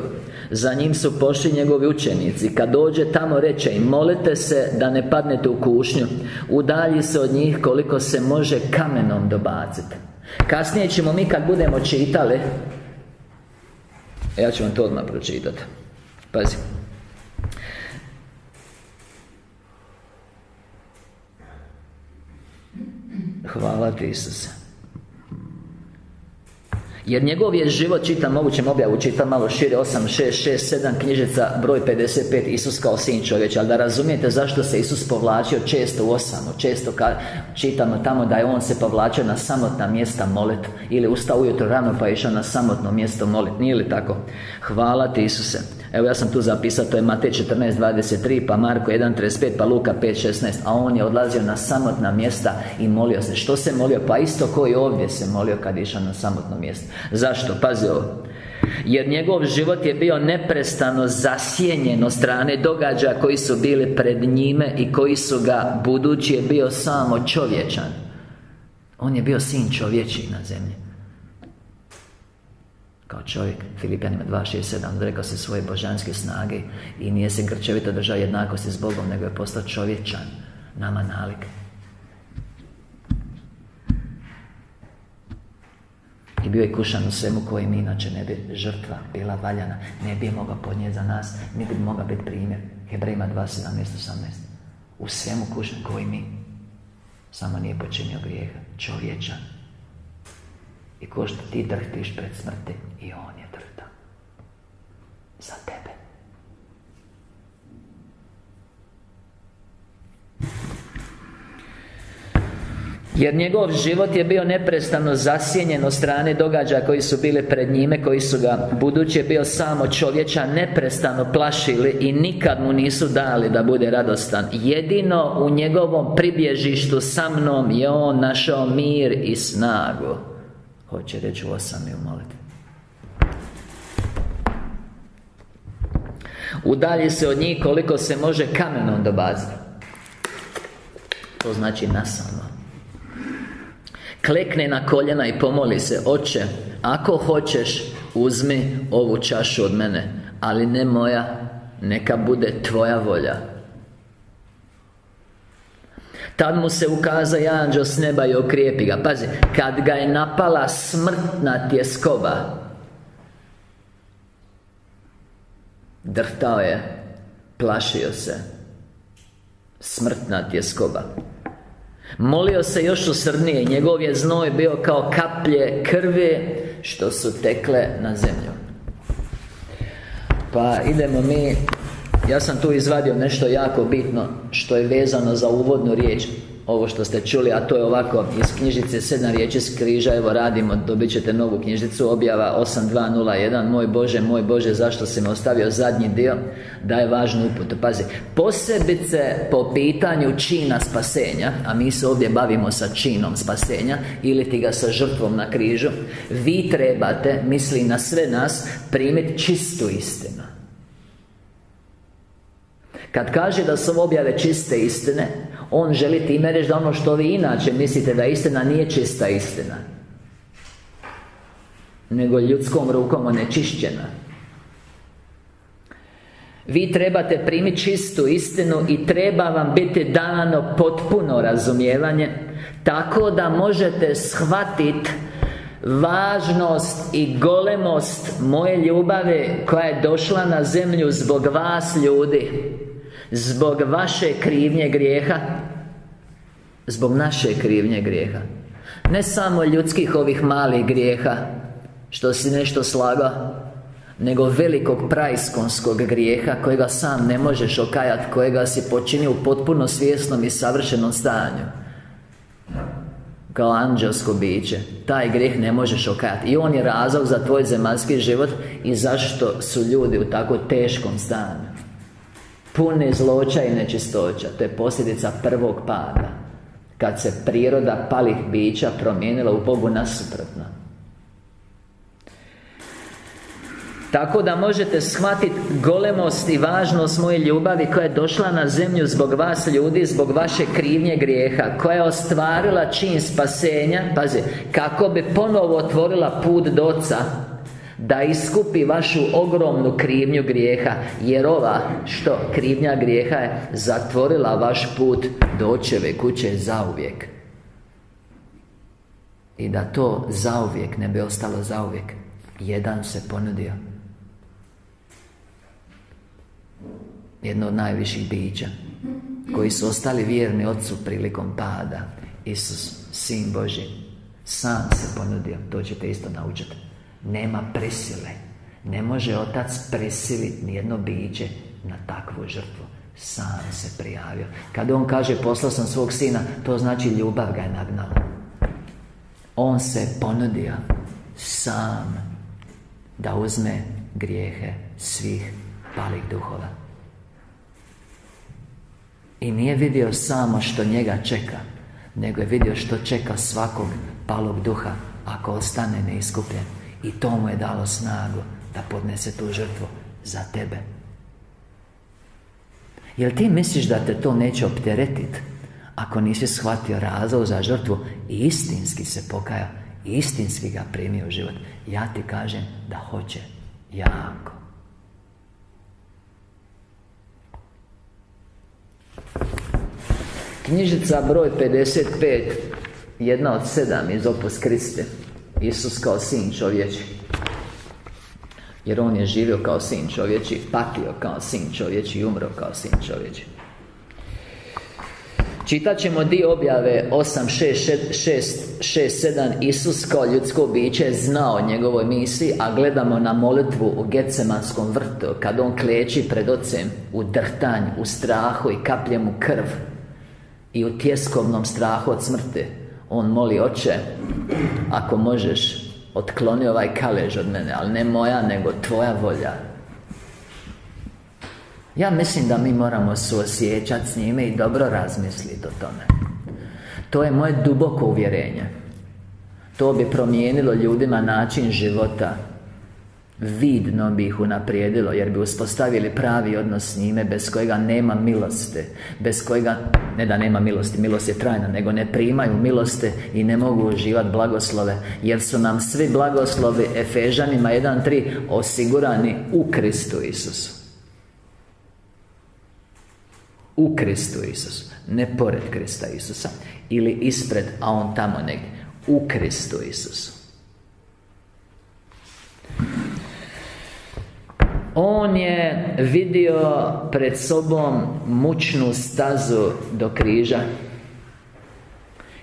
Speaker 1: Za njim su pošli njegovi učenici. Kad dođe tamo, reče im: molite se da ne padnete u kušnju. Udalji se od njih koliko se može kamenom dobaciti. Kasnije ćemo mi, kad budemo čitali, ja ću vam to odmah pročitati. Pazi. Hvala ti, Isuse. Jer njegov je život, čitam, mogućem objavu, čitam malo šire, 8, 6, 6, 7 knjižica, broj 55, Isus kao sin čovječ. Ali da razumijete zašto se Isus povlačio često u 8. Često čitamo tamo da je on se povlačio na samotna mjesta molit. Ili ustao ujutro rano pa je išao na samotno mjesto molit. Nije li tako? Hvala ti, Isuse. Evo, ja sam tu zapisao, to je Matej 14, 23, pa Marko 1, 35, pa Luka 5, 16. A on je odlazio na samotna mjesta i molio se. Što se molio? Pa isto ko i ovdje se molio kad je išao na samotno mjesto. Zašto? Pazi ovo. Jer njegov život je bio neprestano zasjenjen od strane događaja koji su bili pred njime i koji su ga, budući je bio samo čovječan. On je bio sin čovječiji na zemlji. Kao čovjek, Filipljanima 2.6.7, rekao se svoje božanske snage i nije se grčevito držao jednakosti s Bogom, nego je postao čovječan, nama nalik. I bio je kušan u svemu kojim inače ne bi žrtva bila valjana, ne bi je mogao podnijeti za nas, niti bi mogao biti primjer. Hebrejima 2.17, 18. U svemu kušan koji mi, samo nije počinio grijeha, čovječan. I ko što ti drhtiš pred smrti, i on je drhtao za tebe. Jer njegov život je bio neprestano zasjenjen od strane događaja koji su bili pred njime, koji su ga, budući je bio samo čovječan, neprestano plašili i nikad mu nisu dali da bude radostan. Jedino u njegovom pribježištu sa mnom je on našao mir i snagu. Hoće reći u 8 i u molitvi. Udalji se od njih koliko se može kamenom dobaciti. To znači nasamo. Klekne na koljena i pomoli se: Oče, ako hoćeš, uzmi ovu čašu od mene, ali ne moja, neka bude tvoja volja. Tad mu se ukaza i anđeo s neba i okrijepi ga. Pazi, kad ga je napala smrtna tjeskoba, drhtao je, plašio se. Smrtna tjeskoba. Molio se još usrdnije. Njegov je znoj bio kao kaplje krvi što su tekle na zemlju. Pa idemo mi. Ja sam tu izvadio nešto jako bitno što je vezano za uvodnu riječ. Ovo što ste čuli, a to je ovako iz knjižice 7 riječi s križa. Evo radimo, dobit ćete novu knjižicu, objava 8201. Moj Bože, zašto si me ostavio? Zadnji dio daje važnu uputu. Pazi, posebice po pitanju čina spasenja, a mi se ovdje bavimo sa činom spasenja, ili ti ga sa žrtvom na križu. Vi trebate, misli na sve nas, primiti čistu istinu. Kad kaže da su ovo objave čiste istine, on želi time reći da ono što vi inače mislite da je istina, nije čista istina, nego ljudskom rukom onečišćena. Vi trebate primiti čistu istinu i treba vam biti dano potpuno razumijevanje, tako da možete shvatiti važnost i golemost moje ljubavi koja je došla na zemlju zbog vas ljudi, zbog vaše krivnje grijeha, zbog naše krivnje grijeha. Ne samo ljudskih ovih malih grijeha, što si nešto slagao, nego velikog praiskonskog grijeha kojega sam ne možeš okajati, kojega si počinio u potpuno svjesnom i savršenom stanju, kao anđelsko biće. Taj grijeh ne možeš okajati i on je razlog za tvoj zemaljski život i zašto su ljudi u tako teškom stanju, puni zloća i nečistoća. To je posljedica prvog pada, kad se priroda palih bića promijenila u Bogu nasuprotno. Tako da možete shvatiti golemost i važnost moje ljubavi koja je došla na zemlju zbog vas ljudi, zbog vaše krivnje grijeha, koja je ostvarila čin spasenja, pazi, kako bi ponovo otvorila put do Oca, da iskupi vašu ogromnu krivnju grijeha. Jer ova, što? Krivnja grijeha je zatvorila vaš put do Očeve kuće zauvijek. I da to zauvijek ne bi ostalo zauvijek, jedan se ponudio. Jedno od najviših bića koji su ostali vjerni Otcu prilikom pada. Isus, Sin Božji, sam se ponudio. To ćete isto naučiti. Nema prisile. Ne može Otac prisiliti nijedno biće na takvu žrtvu. Sam se prijavio. Kad On kaže poslao sam svog Sina, to znači ljubav ga je nagnala. On se ponudio sam da uzme grijehe svih palih duhova. I nije vidio samo što njega čeka, nego je vidio što čeka svakog palog duha ako ostane neiskupljen. I to mu je dalo snagu da podnese tu žrtvu za tebe. Jel ti misliš da te to neće opteretiti ako nisi shvatio razlog za žrtvu i istinski se pokajao, istinski ga primio u život? Ja ti kažem da hoće, jako. Knjižica broj 55, jedna od 7 iz Opus Christi. Isus kao sin čovječi. Jer On je živio kao sin čovječi, patio kao sin čovječi i umro kao sin čovječi. Čitat ćemo dio objave 8.6.7. Isus kao ljudsko biće je znao njegovoj misiji, a gledamo na molitvu u Getsemanskom vrtu, kad On kleči pred Ocem u drhtanju, u strahu i kaplje mu krv i u tjeskovnom strahu od smrti. On moli: Oče, ako možeš, otkloni ovaj kalež od mene, ali ne moja, nego tvoja volja. Ja mislim da mi moramo suosjećati s njime i dobro razmisliti o tome. To je moje duboko uvjerenje. To bi promijenilo ljudima način života. Vidno bi ih unaprijedilo, jer bi uspostavili pravi odnos s njime, bez kojega nema milosti, bez kojega, ne da nema milosti, milost je trajna, nego ne primaju milosti i ne mogu uživati blagoslove, jer su nam svi blagoslovi, Efežanima 1.3, osigurani u Kristu Isusu. U Kristu Isusu, ne pored Krista Isusa ili ispred, a On tamo negdje. U Kristu Isusu. On je vidio pred sobom mučnu stazu do križa,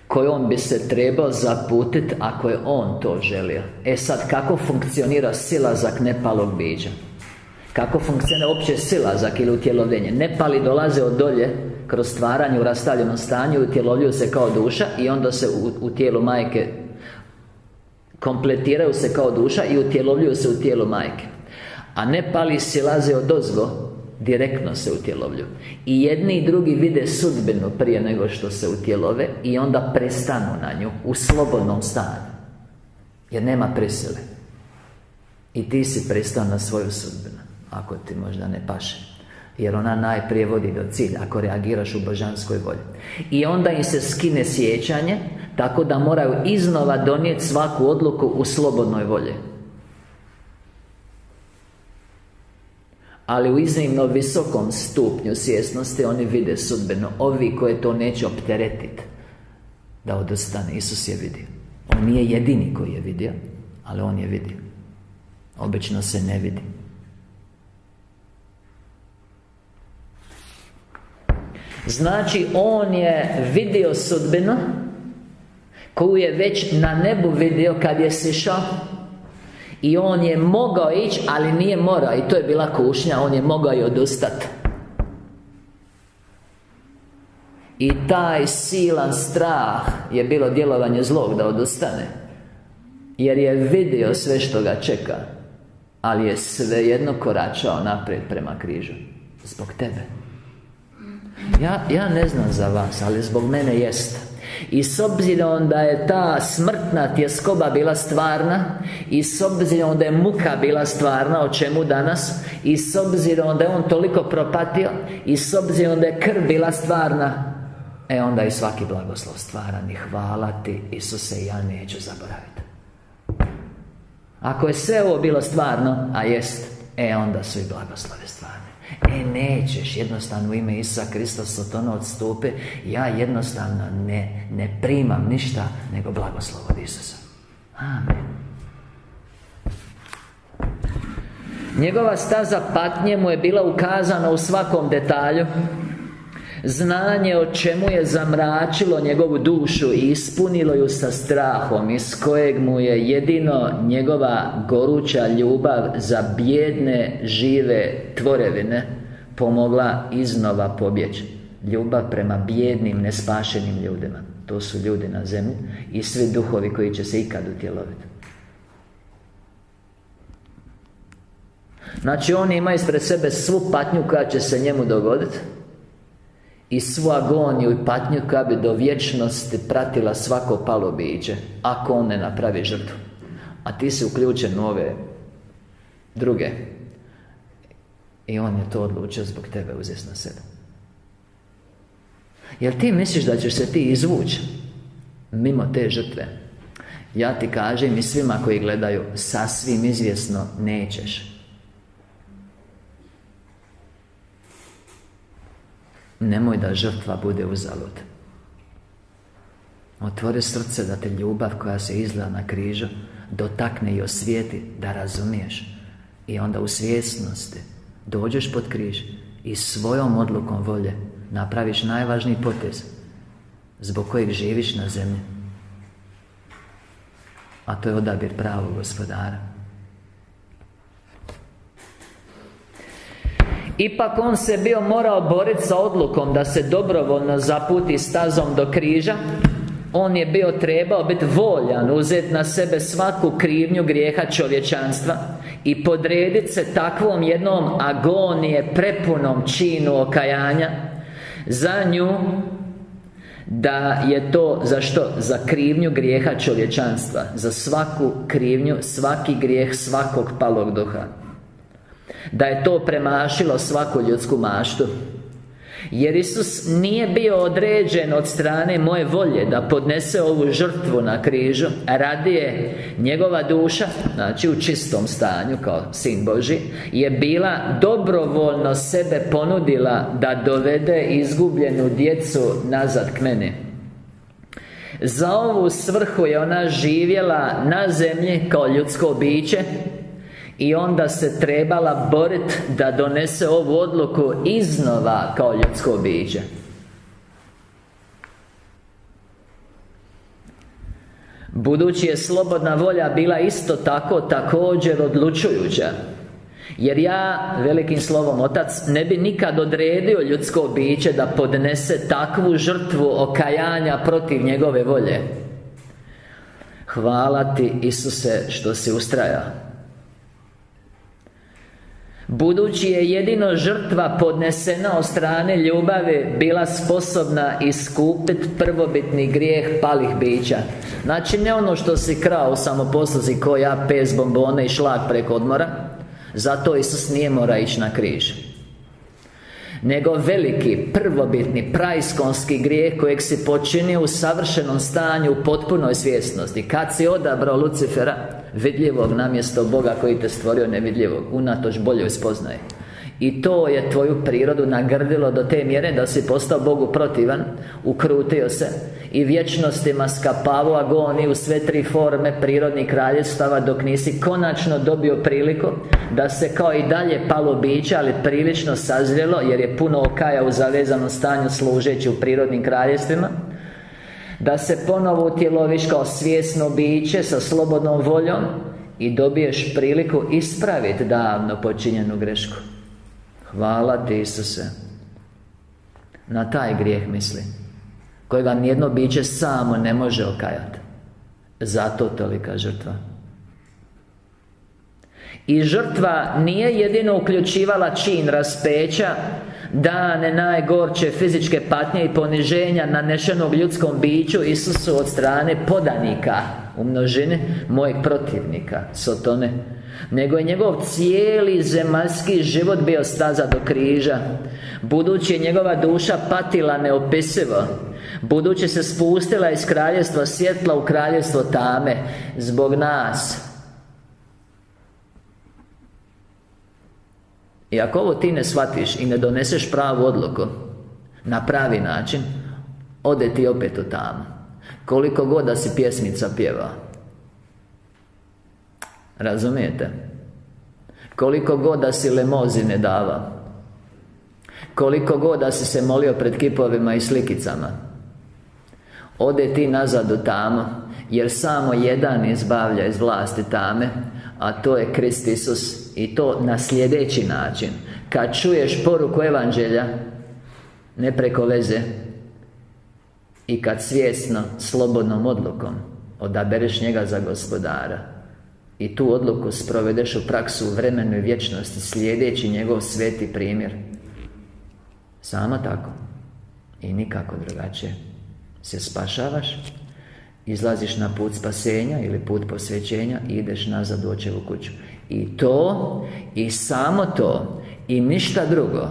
Speaker 1: kojom bi se trebao zaputiti ako je On to želio. Sad, kako funkcionira silazak nepalog bića? Kako funkcionira uopće silazak ili utjelovljenje? Nepali dolaze od dolje kroz stvaranje u rastavljenom stanju, utjelovljuju se kao duša i onda se u tijelu majke kompletiraju se kao duša i utjelovljuju se u tijelu majke. A nepali silaze odozgo, direktno se utjelovljuju. I jedni i drugi vide sudbinu prije nego što se utjelove i onda prestanu na nju u slobodnom stanju, jer nema prisile. I ti si prestao na svoju sudbinu, ako ti možda ne paše, jer ona najprije vodi do cilja ako reagiraš u božanskoj volji. I onda im se skine sjećanje, tako da moraju iznova donijeti svaku odluku u slobodnoj volji. Ali u iznimno visokom stupnju svjesnosti oni vide sudbeno. Ovi koje to neće opteretiti da odustane, Isus je vidio. On nije jedini koji je vidio, ali on je vidio. Obično se ne vidi. Znači, on je vidio sudbinu koju je već na nebu vidio kad je sišao. I on je mogao ići, ali nije morao. I to je bila kušnja, on je mogao i odustati. I taj silan strah je bilo djelovanje zlog da odustane. Jer je vidio sve što ga čeka, ali je svejedno koračao naprijed prema križu. Zbog tebe. Ja ne znam za vas, ali zbog mene jest. I s obzirom da je ta smrtna tjeskoba bila stvarna, i s obzirom da je muka bila stvarna, o čemu danas, i s obzirom da je on toliko propatio, i s obzirom da je krv bila stvarna, onda i svaki blagoslov stvaran. I hvala ti, Isuse, ja neću zaboraviti. Ako je sve ovo bilo stvarno, a jest, onda su i blagoslove stvarne. Nećeš, jednostavno u ime Isusa Krista Sotona odstupi. Ja jednostavno ne primam ništa nego blagoslov od Isusa. Amen. Njegova staza patnje mu je bila ukazana u svakom detalju. Znanje o čemu je zamračilo njegovu dušu i ispunilo ju sa strahom, iz kojeg mu je jedino njegova goruća ljubav za bijedne, žive tvorevine pomogla iznova pobjeći. Ljubav prema bijednim, nespašenim ljudima. To su ljudi na zemlji i svi duhovi koji će se ikad utjeloviti. Znači, on ima ispred sebe svu patnju koja će se njemu dogoditi i svu agoniju i patnju koja bi do vječnosti pratila svako palo biće, ako on ne napravi žrtvu. A ti si uključen u ove druge. I on je to odlučio zbog tebe uzeti na sebe. Jel ti misliš da ćeš se ti izvući mimo te žrtve? Ja ti kažem i svima koji gledaju, sasvim izvjesno nećeš. Nemoj da žrtva bude uzalud. Otvori srce da te ljubav koja se izlila na križu dotakne i osvijeti, da razumiješ. I onda u svjesnosti dođeš pod križ i svojom odlukom volje napraviš najvažniji potez zbog kojeg živiš na zemlji. A to je odabir pravog gospodara. Ipak on se bio morao boriti sa odlukom da se dobrovoljno zaputi stazom do križa. On je trebao biti voljan uzeti na sebe svaku krivnju grijeha čovječanstva i podrediti se takvom jednom agonije prepunom činu okajanja za nju, da je to za što? Za krivnju grijeha čovječanstva, za svaku krivnju, svaki grijeh svakog palog duha. Da je to premašilo svaku ljudsku maštu. Jer Isus nije bio određen od strane moje volje da podnese ovu žrtvu na križu. Radije njegova duša, znači u čistom stanju kao Sin Božji, je bila dobrovoljno sebe ponudila da dovede izgubljenu djecu nazad k meni. Za ovu svrhu je ona živjela na zemlji kao ljudsko biće i onda se trebala boriti da donese ovu odluku iznova kao ljudsko biće. Budući je slobodna volja bila isto tako također odlučujuća. Jer ja, velikim slovom Otac, ne bi nikad odredio ljudsko biće da podnese takvu žrtvu okajanja protiv njegove volje. Hvala ti, Isuse, što si ustrajao. Budući je jedino žrtva podnesena od strane ljubavi bila sposobna iskupiti prvobitni grijeh palih bića. Znači ne ono što si krao u samoposluzi ko ja, pes, bombone i šlag preko odmora. Zato Isus nije morao ići na križ. Nego veliki, prvobitni, praiskonski grijeh kojeg si počinio u savršenom stanju, u potpunoj svjesnosti. Kad si odabrao Lucifera, vidljivog namjesto Boga koji te stvorio nevidljivog, unatoč boljoj spoznaji. I to je tvoju prirodu nagrdilo do te mjere da si postao Bogu protivan, ukrutio se i vječnostima skapavao agoniju, sve tri forme prirodnih kraljevstava, dok nisi konačno dobio priliku da se kao i dalje palo biće, ali prilično sazrjelo, jer je puno okaja u zavezanom stanju služeći u prirodnim kraljevstvima, da se ponovo utjeloviš kao svjesno biće sa slobodnom voljom i dobiješ priliku ispraviti davno počinjenu grešku. Hvala ti, Isuse. Na taj grijeh misli, kojega nijedno biće samo ne može okajati. Zato tolika žrtva. I žrtva nije jedino uključivala čin raspeća, dane najgorče fizičke patnje i poniženja nanešenog ljudskom biću Isusu od strane podanika u množini, mojeg protivnika, Sotone, nego je njegov cijeli zemaljski život bio staza do križa, budući je njegova duša patila neopisivo, budući se spustila iz kraljevstva svjetla u kraljevstvo tame zbog nas. I ako ovo ti ne shvatiš i ne doneseš pravu odluku na pravi način, ode ti opet u tamu, koliko god da si pjesmica pjevao. Razumijete? Koliko god da si lemozine davao, koliko god da si se molio pred kipovima i slikicama, ode ti nazad u tamu, jer samo jedan izbavlja iz vlasti tame, a to je Krist Isus. I to na sljedeći način: kad čuješ poruku evanđelja, ne preko veze, i kad svjesno, slobodnom odlukom odabereš njega za gospodara i tu odluku sprovedeš u praksu u vremenu i vječnosti, slijedeći njegov sveti primjer. Samo tako i nikako drugačije se spašavaš, izlaziš na put spasenja ili put posvećenja i ideš nazad u Očevu kuću. I to, i samo to, i ništa drugo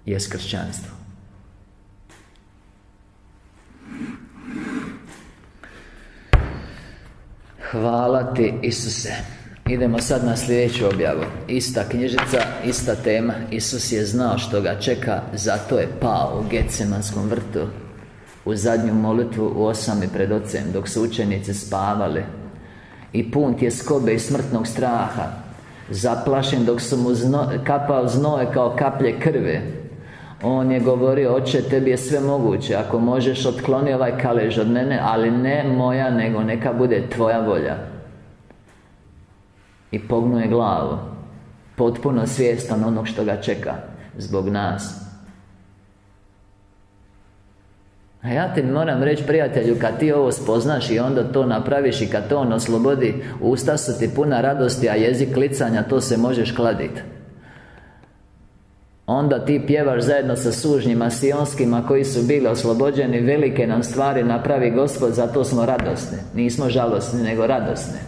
Speaker 1: je kršćanstvo. Hvala ti, Isuse. Idemo sad na sljedeću objavu. Ista knjižica, ista tema. Isus je znao što ga čeka, zato je pao u Getsemanskom vrtu u zadnju molitvu u 8 pred Ocem, dok su učenici spavali, i pun tjeskobe i smrtnog straha, zaplašen dok su mu kapao znoj kao kaplje krvi. On je govorio: Oče, tebi je sve moguće, ako možeš otkloni ovaj kalež od mene, ali ne moja, nego neka bude tvoja volja. I pognuo je glavu, potpuno svjestan onog što ga čeka zbog nas. A ja ti moram reći, prijatelju, kad ti ovo spoznaš i onda to napraviš i kad to on oslobodi, usta su ti puna radosti, a jezik klicanja, to se možeš kladiti. Onda ti pjevaš zajedno sa sužnjima sionskima koji su bili oslobođeni: velike nam stvari napravi Gospod, zato smo radosni. Nismo žalosni, nego radosni.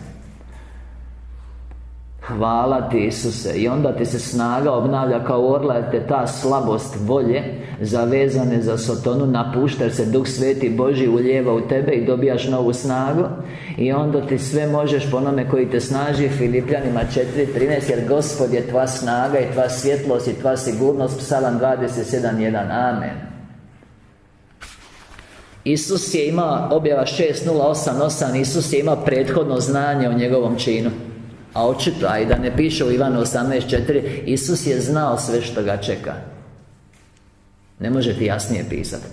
Speaker 1: Hvala ti, Isuse. I onda ti se snaga obnavlja kao orla, jer te ta slabost volje zavezane za Sotonu napušta, jer se Duh Sveti Božji ulijeva u tebe i dobijaš novu snagu. I onda ti sve možeš po onome koji te snaži. Filipljanima 4:13, jer Gospod je tva snaga i tva svjetlost i tva sigurnost. Psalam 27:1. Amen. Isus je imao, objava 6:088, Isus je imao prethodno znanje o njegovom činu. A očito, a i da ne piše u Ivanu 18:4, Isus je znao sve što ga čeka. Ne može ti jasnije pisati.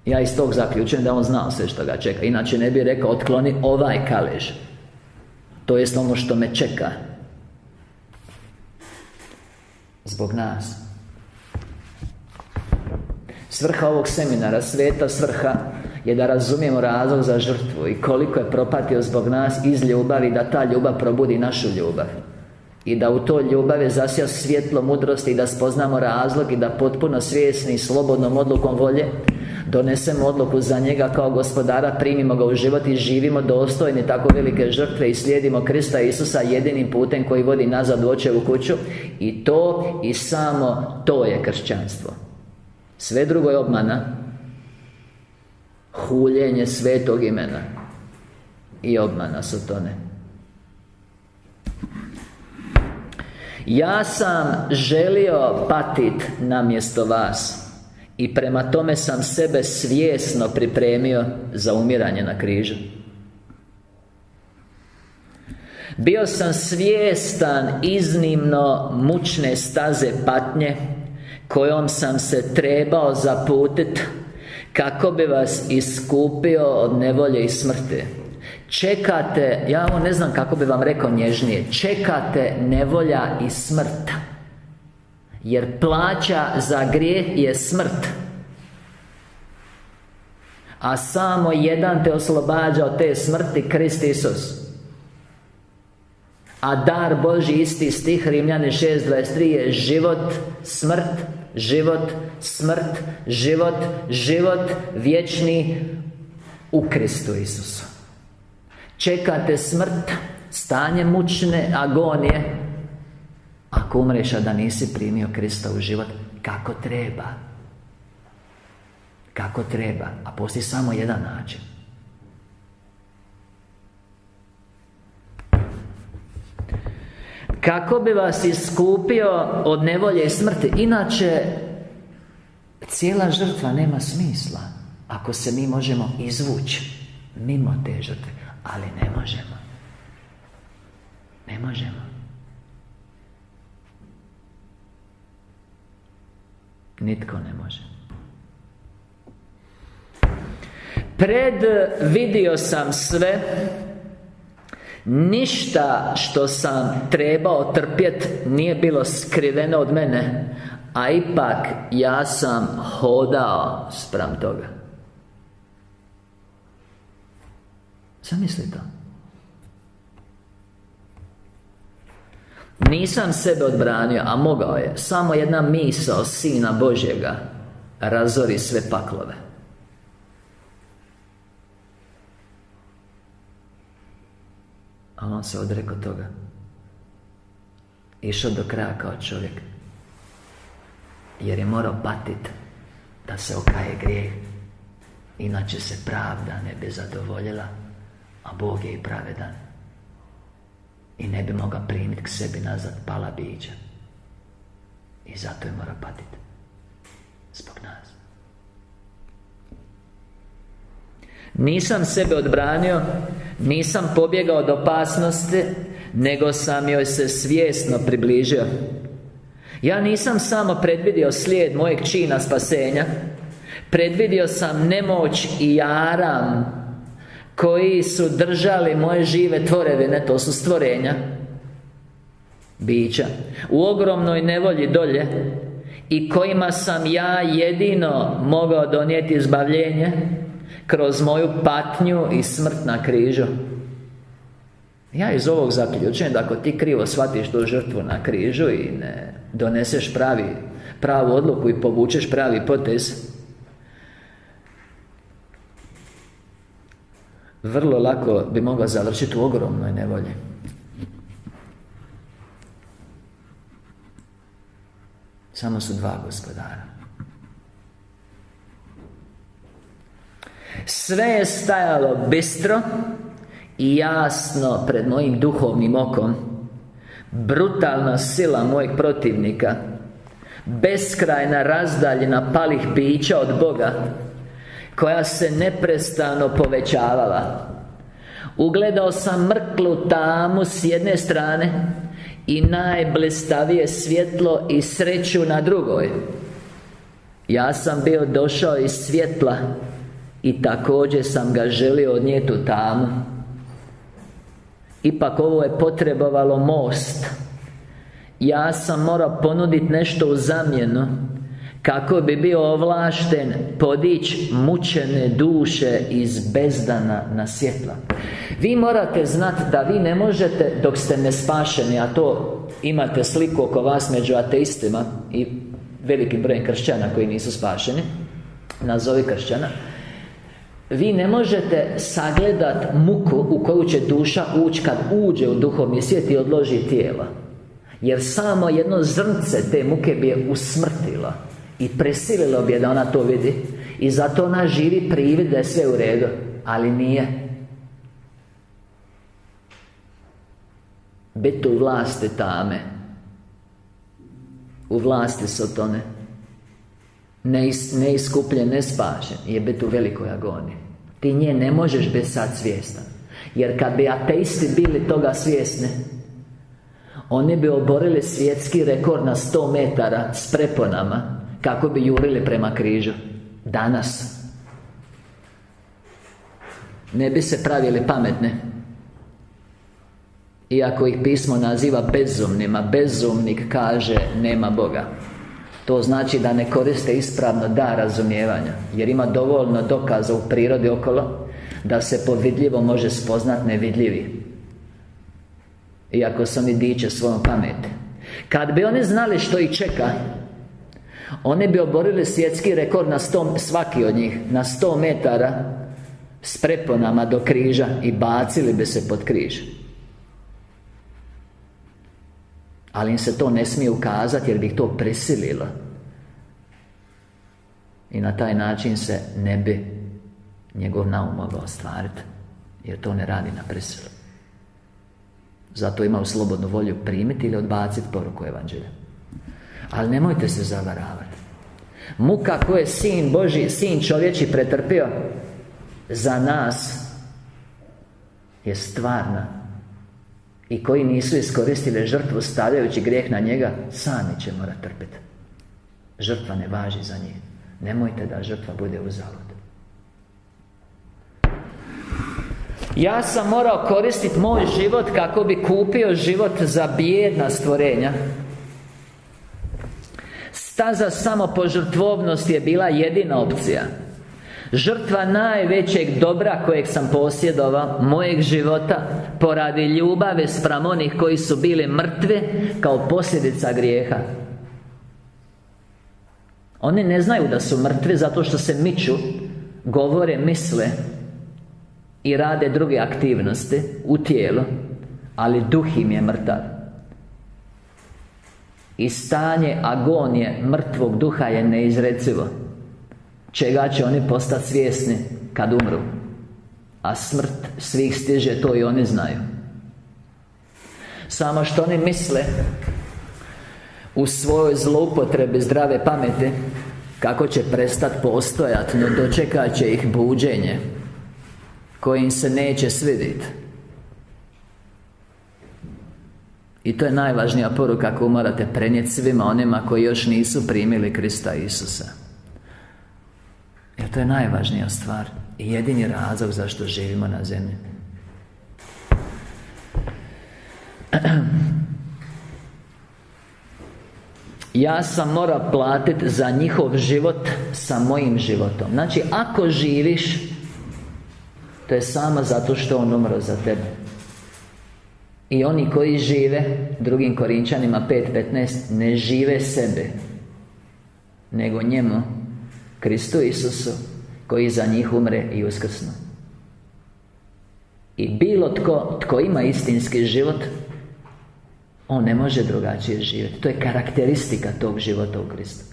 Speaker 1: Ja iz tog zaključujem da on znao sve što ga čeka. Inače ne bi rekao: otkloni ovaj kalež, to jest ono što me čeka. Zbog nas. Svrha ovog seminara, sveta svrha, je da razumijemo razlog za žrtvu i koliko je propatio zbog nas iz ljubavi, da ta ljubav probudi našu ljubav i da u toj ljubavi zasja svjetlo mudrosti i da spoznamo razlog i da potpuno svjesni i slobodnom odlukom volje donesemo odluku za njega kao gospodara, primimo ga u život i živimo dostojni tako velike žrtve i slijedimo Krista Isusa jedinim putem koji vodi nazad u Očevu kuću. I to i samo to je kršćanstvo. Sve drugo je obmana, huljenje svetog imena i obmana Sotone. Ja sam želio patit namjesto vas, i prema tome sam sebe svjesno pripremio za umiranje na križu. Bio sam svjestan iznimno mučne staze patnje kojom sam se trebao zaputit kako bi vas iskupio od nevolje i smrti. Čekate, ja ovo ne znam kako bi vam rekao nježnije, čekate nevolja i smrt, jer plaća za grijeh je smrt, a samo jedan te oslobađa od te smrti, Krist Isus. A dar Božji, isti stih, Rimljani 6:23, je život, smrt, život, smrt, život, život vječni u Kristu Isusu. Čekate smrt, stanje mučne agonije, ako umreš, a da nisi primio Krista u život kako treba. Kako treba, a postoji samo jedan način. Kako bi vas iskupio od nevolje i smrti. Inače, cijela žrtva nema smisla ako se mi možemo izvući mimo te žrtve. Ali ne možemo. Ne možemo. Nitko ne može. Predvidio sam sve. Ništa što sam trebao trpjet nije bilo skriveno od mene, a ipak ja sam hodao spram toga. Zamisli to. Nisam sebe odbranio, a mogao je. Samo jedna misao Sina Božjega razori sve paklove. Ali on se odrekao toga. Išao do kraja kao čovjek, jer je morao patit da se okaje grijeh. Inače se pravda ne bi zadovoljila, a Bog je i pravedan, i ne bi mogao primiti k sebi nazad pala bića. I zato je morao patiti zbog nas. Nisam sebe odbranio, nisam pobjegao od opasnosti, nego sam joj se svjesno približio. Ja nisam samo predvidio slijed mojeg čina spasenja, predvidio sam nemoć i jaram koji su držali moje žive tvorevine, to su stvorenja, bića, u ogromnoj nevolji dolje, i kojima sam ja jedino mogao donijeti izbavljenje kroz moju patnju i smrt na križu. Ja iz ovog zaključujem da ako ti krivo shvatiš tu žrtvu na križu i ne doneseš pravu odluku i povučeš pravi potez, vrlo lako bi mogao završiti u ogromnoj nevolji. Samo su dva gospodara. Sve je stajalo bistro i jasno pred mojim duhovnim okom. Brutalna sila mojeg protivnika, beskrajna razdaljina palih bića od Boga, koja se neprestano povećavala. Ugledao sam mrklu tamu s jedne strane i najblistavije svjetlo i sreću na drugoj. Ja sam bio došao iz svjetla i također sam ga želio odnijeti u tamu. Ipak ovo je potrebovalo most. Ja sam morao ponuditi nešto u zamjenu, kako bi bio ovlašten podići mučene duše iz bezdana na svjetla. Vi morate znati da vi ne možete, dok ste nespašeni, a to imate sliku oko vas među ateistima i velikim brojem kršćana koji nisu spašeni, nazovi kršćana, vi ne možete sagledat muku u koju će duša ući kad uđe u duhovni svijet i odloži tijelo. Jer samo jedno zrnce te muke bi je usmrtilo i prisililo bi je da ona to vidi. I zato ona živi privid da je sve u redu, ali nije. Biti u vlasti tame u vlasti Sotone, neiskupljen, nespašen, je biti u velikoj agoniji. Ti nje ne možeš biti sad svjestan. Jer kad bi ateisti bili toga svjesni, oni bi oborili svjetski rekord na 100 metara s preponama, kako bi jurili prema križu. Danas ne bi se pravili pametne, iako ih pismo naziva bezumnima. Bezumnik kaže nema Boga. To znači da ne koriste ispravno dar razumijevanja, jer ima dovoljno dokaza u prirodi okolo da se po vidljivo može spoznat nevidljivi, iako se oni diče svojom pameti. Kad bi oni znali što ih čeka, oni bi oborili svjetski rekord na 100, svaki od njih, na 100 metara s preponama do križa i bacili bi se pod križ. Ali im se to ne smije ukazati, jer bi ih to prisililo. I na taj način se ne bi njegov naum mogao ostvariti, jer to ne radi na prisilu. Zato imaju slobodnu volju primiti ili odbaciti poruku evanđelja. Ali nemojte se zavaravati. Muka koju je Sin Božji, Sin čovječji pretrpio za nas je stvarna. I koji nisu iskoristili žrtvu stavljajući grijeh na njega, sami će morati trpiti. Žrtva ne važi za njih. Nemojte da žrtva bude uzalud. Ja sam morao koristiti moj život kako bi kupio život za bijedna stvorenja. Staza samopožrtvovnosti je bila jedina opcija. Žrtva najvećeg dobra kojeg sam posjedovao, mojeg života, poradi ljubave spram onih koji su bili mrtvi kao posljedica grijeha. Oni ne znaju da su mrtvi zato što se miču, govore, misle i rade druge aktivnosti u tijelu, ali duh im je mrtav. I stanje agonije mrtvog duha je neizrecivo, čega će oni postati svjesni kad umru. A smrt svih stiže, to i oni znaju. Samo što oni misle u svojoj zloupotrebi zdrave pameti kako će prestati postojati, no dočekat će ih buđenje koje im se neće svidjeti. I to je najvažnija poruka koju morate prenijeti svima onima koji još nisu primili Krista Isusa. Jer to je najvažnija stvar i jedini razlog zašto živimo na zemlji. Ja sam morao platiti za njihov život sa mojim životom. Znači, ako živiš, to je samo zato što on umro za tebe. I oni koji žive, drugim Korinčanima 5:15, ne žive sebe, nego njemu, Kristu Isusu, koji za njih umre i uskrsnu. I bilo tko ima istinski život, on ne može drugačije živjeti. To je karakteristika tog života u Kristu.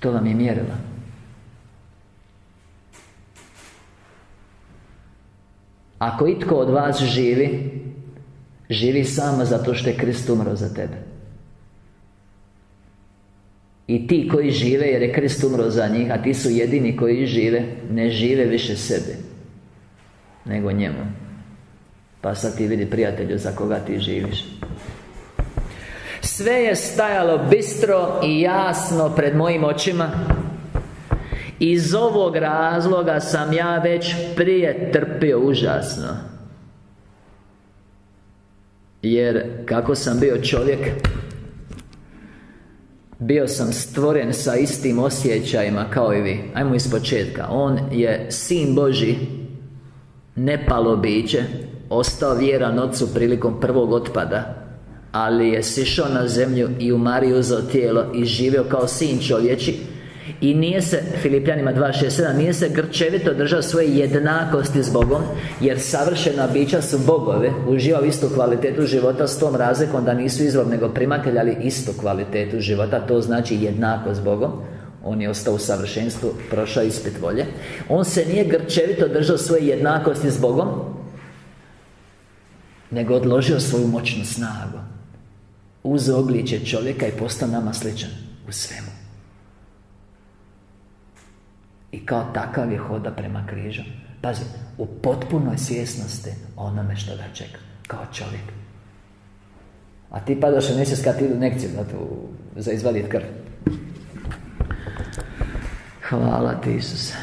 Speaker 1: To vam je mjerilo. Ako itko od vas živi samo zato što je Krist umro za tebe. I ti koji žive jer je Krist umro za njih, a ti su jedini koji žive, ne žive više sebe, nego njemu. Pa sad ti vidi, prijatelju, za koga ti živiš. Sve je stajalo bistro i jasno pred mojim očima. Iz ovog razloga sam ja već prije trpio užasno. Jer kako sam bio čovjek, bio sam stvoren sa istim osjećajima kao i vi. Ajmo iz početka. On je Sin Božji, nepalo biće, ostao vjeran Ocu prilikom prvog otpada, ali je sišao na zemlju i u Mariju uzeo tijelo i živio kao Sin čovječi. I nije se, Filipljanima 2:6-7, nije se grčevito držao svoje jednakosti s Bogom, jer savršena bića su bogove, uživao istu kvalitetu života, s tom razlikom da nisu izvor nego primatelj, ali istu kvalitetu života, to znači jednako s Bogom. On je ostao u savršenstvu, prošao ispit volje. On se nije grčevito držao svoje jednakosti s Bogom, nego odložio svoju moćnu snagu, uzeo obličje čovjeka i postao nama sličan u svemu. I kao takav je hoda prema križu. Pazi, u potpunoj svjesnosti o onome što ga čeka, kao čovjek. A ti padaš u nesvijest kad ti idu nekciju za izvadit krv. Hvala ti, Isuse.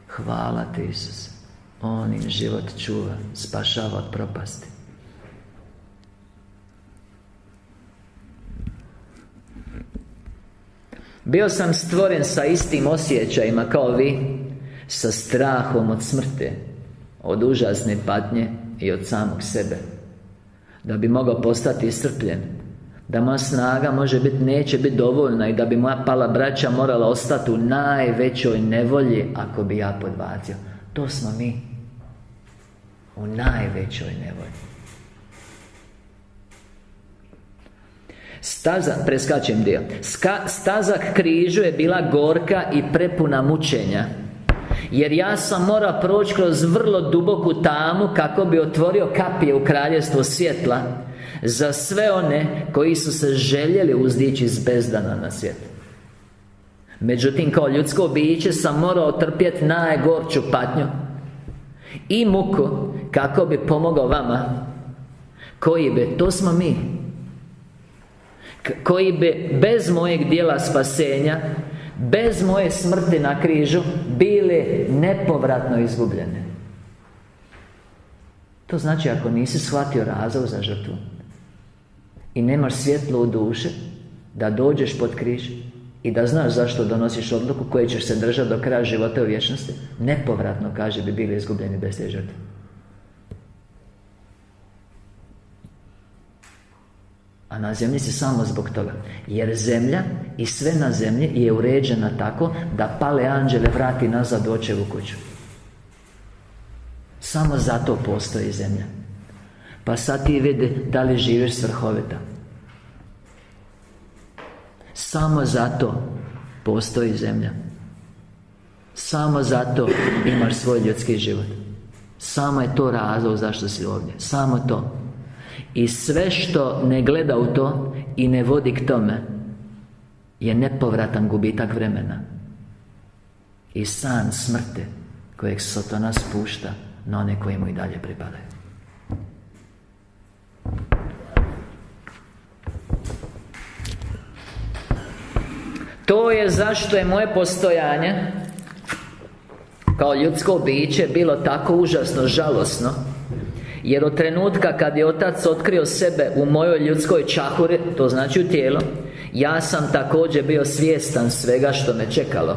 Speaker 1: Hvala ti, Isuse. On im život čuva, spašava od propasti. Bio sam stvoren sa istim osjećajima kao vi, sa strahom od smrti, od užasne patnje i od samog sebe, da bi mogao postati iscrpljen, da moja snaga neće biti dovoljna i da bi moja pala braća morala ostati u najvećoj nevolji ako bi ja podbacio. To smo mi, u najvećoj nevolji. Preskačem dio. Staza k križu je bila gorka i prepuna mučenja, jer ja sam morao proći kroz vrlo duboku tamu kako bi otvorio kapije u kraljevstvo svjetla za sve one koji su se željeli uzdići iz bezdana na svijet. Međutim, kao ljudsko biće sam morao trpjeti najgorču patnju i muku kako bi pomogao vama, koji bi, to smo mi, koji bi bez mojeg dijela spasenja, bez moje smrti na križu, bili nepovratno izgubljeni. To znači, ako nisi shvatio razlog za žrtvu i nemaš svjetlo u duši, da dođeš pod križ i da znaš zašto donosiš odluku koje ćeš se držati do kraja života u vječnosti, nepovratno, kaže, bi bili izgubljeni bez te žrtve. A na zemlji si samo zbog toga, jer zemlja i sve na zemlji je uređena tako da pale anđele vrati nazad u očevu kuću. Samo zato postoji zemlja. Pa sad ti vidi da li živiš svrhovito. Samo zato postoji zemlja. Samo zato imaš svoj ljudski život. Samo je to razlog zašto si ovdje. Samo to. I sve što ne gleda u to i ne vodi k tome je nepovratan gubitak vremena i san smrti kojeg Satana spušta na one koji mu i dalje pripadaju. To je zašto je moje postojanje kao ljudsko biće bilo tako užasno žalosno, jer od trenutka kad je Otac otkrio sebe u mojoj ljudskoj čahuri, to znači u tijelu, ja sam također bio svjestan svega što me čekalo.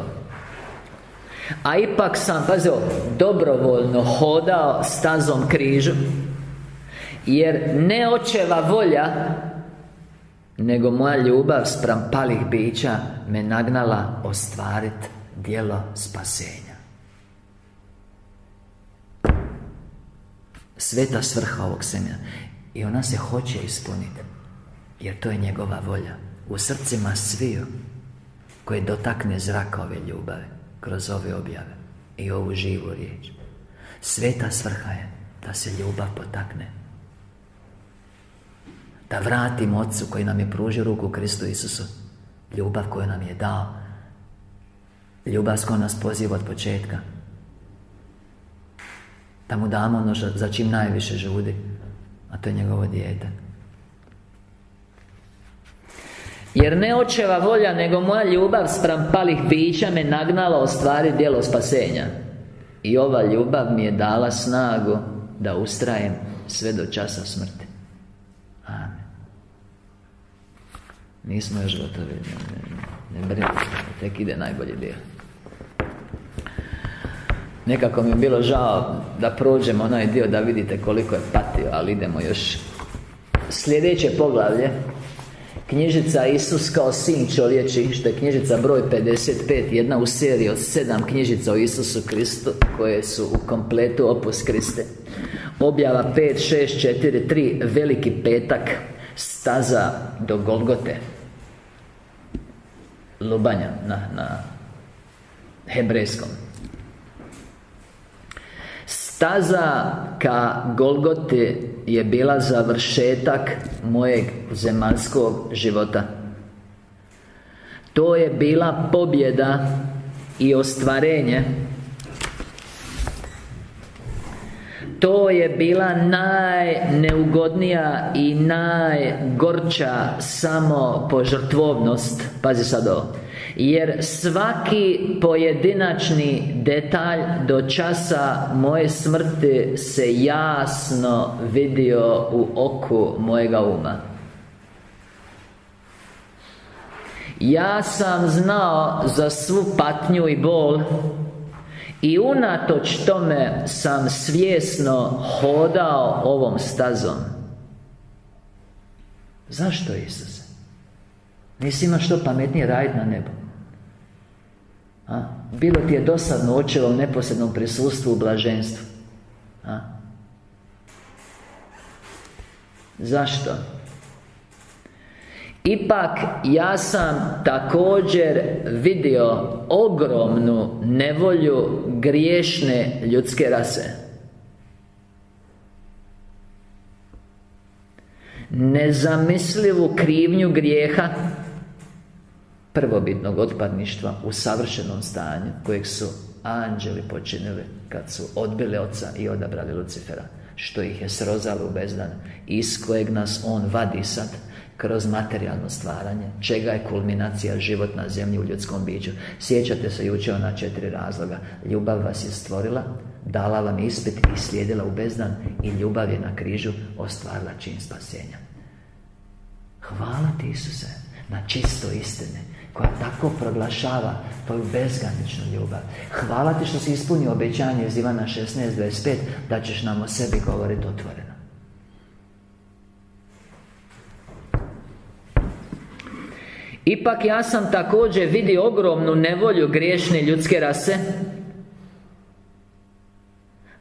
Speaker 1: A ipak sam, pazio, dobrovoljno hodao stazom križu, jer ne očeva volja, nego moja ljubav spram palih bića me nagnala ostvariti djelo spasenja. Sveta svrha ovog semena, i ona se hoće ispuniti, jer to je njegova volja u srcima sviju koje dotakne zraka ove ljubave kroz ove objave i ovu živu riječ. Sveta svrha je da se ljubav potakne, da vratimo Otcu koji nam je pružio ruku Kristu Isusu, ljubav koju nam je dao, ljubav s kojom nas poziva od početka, da mu damo ono za čim najviše žudi, a to je njegovo dijete. Jer ne očeva volja, nego moja ljubav spram palih bića me nagnala ostvariti djelo spasenja. I ova ljubav mi je dala snagu da ustrajem sve do časa smrti. Amen. Nismo još gotovi, ne brinite, tek ide najbolji dio. Nekako mi je bilo žao da prođemo onaj dio da vidite koliko je patio, ali idemo još. Sljedeće poglavlje, knjižica Isus kao sin čovječi, što je knjižica broj 55, jedna u seriji od 7 knjižica o Isusu Kristu, koje su u kompletu opus Kriste. Objava 5, 6, 4, 3, Veliki petak, staza do Golgote, lubanja na hebrejskom. Staza ka Golgoti je bila završetak mojeg zemaljskog života. To je bila pobjeda i ostvarenje. To je bila najneugodnija i najgorča samopožrtvovnost. Pazi sad ovo. Jer svaki pojedinačni detalj do časa moje smrti se jasno vidio u oku mojega uma. Ja sam znao za svu patnju i bol, i unatoč tome sam svjesno hodao ovom stazom. Zašto, Isuse? Nisi imao što pametnije raditi na nebu? Bilo ti je dosadno očeva u neposrednom prisustvu u blaženstvu? Zašto? Ipak ja sam također vidio ogromnu nevolju griješne ljudske rase. Nezamislivu krivnju grijeha, prvobitnog otpadništva u savršenom stanju, kojeg su anđeli počinili kad su odbili Oca i odabrali Lucifera, što ih je srozalo u bezdan, iz kojeg nas On vadi sad kroz materijalno stvaranje, čega je kulminacija život na zemlji u ljudskom biću. Sjećate se jučer na 4 razloga. Ljubav vas je stvorila, dala vam ispit i slijedila u bezdan, i ljubav je na križu ostvarila čin spasenja. Hvala ti, Isuse, na čistoj istini koja tako proglašava tvoju bezgraničnu ljubav. Hvala ti što si ispunio obećanje iz Ivana 16:25 da ćeš nam o sebi govoriti otvoreno. Ipak ja sam također vidio ogromnu nevolju griješne ljudske rase,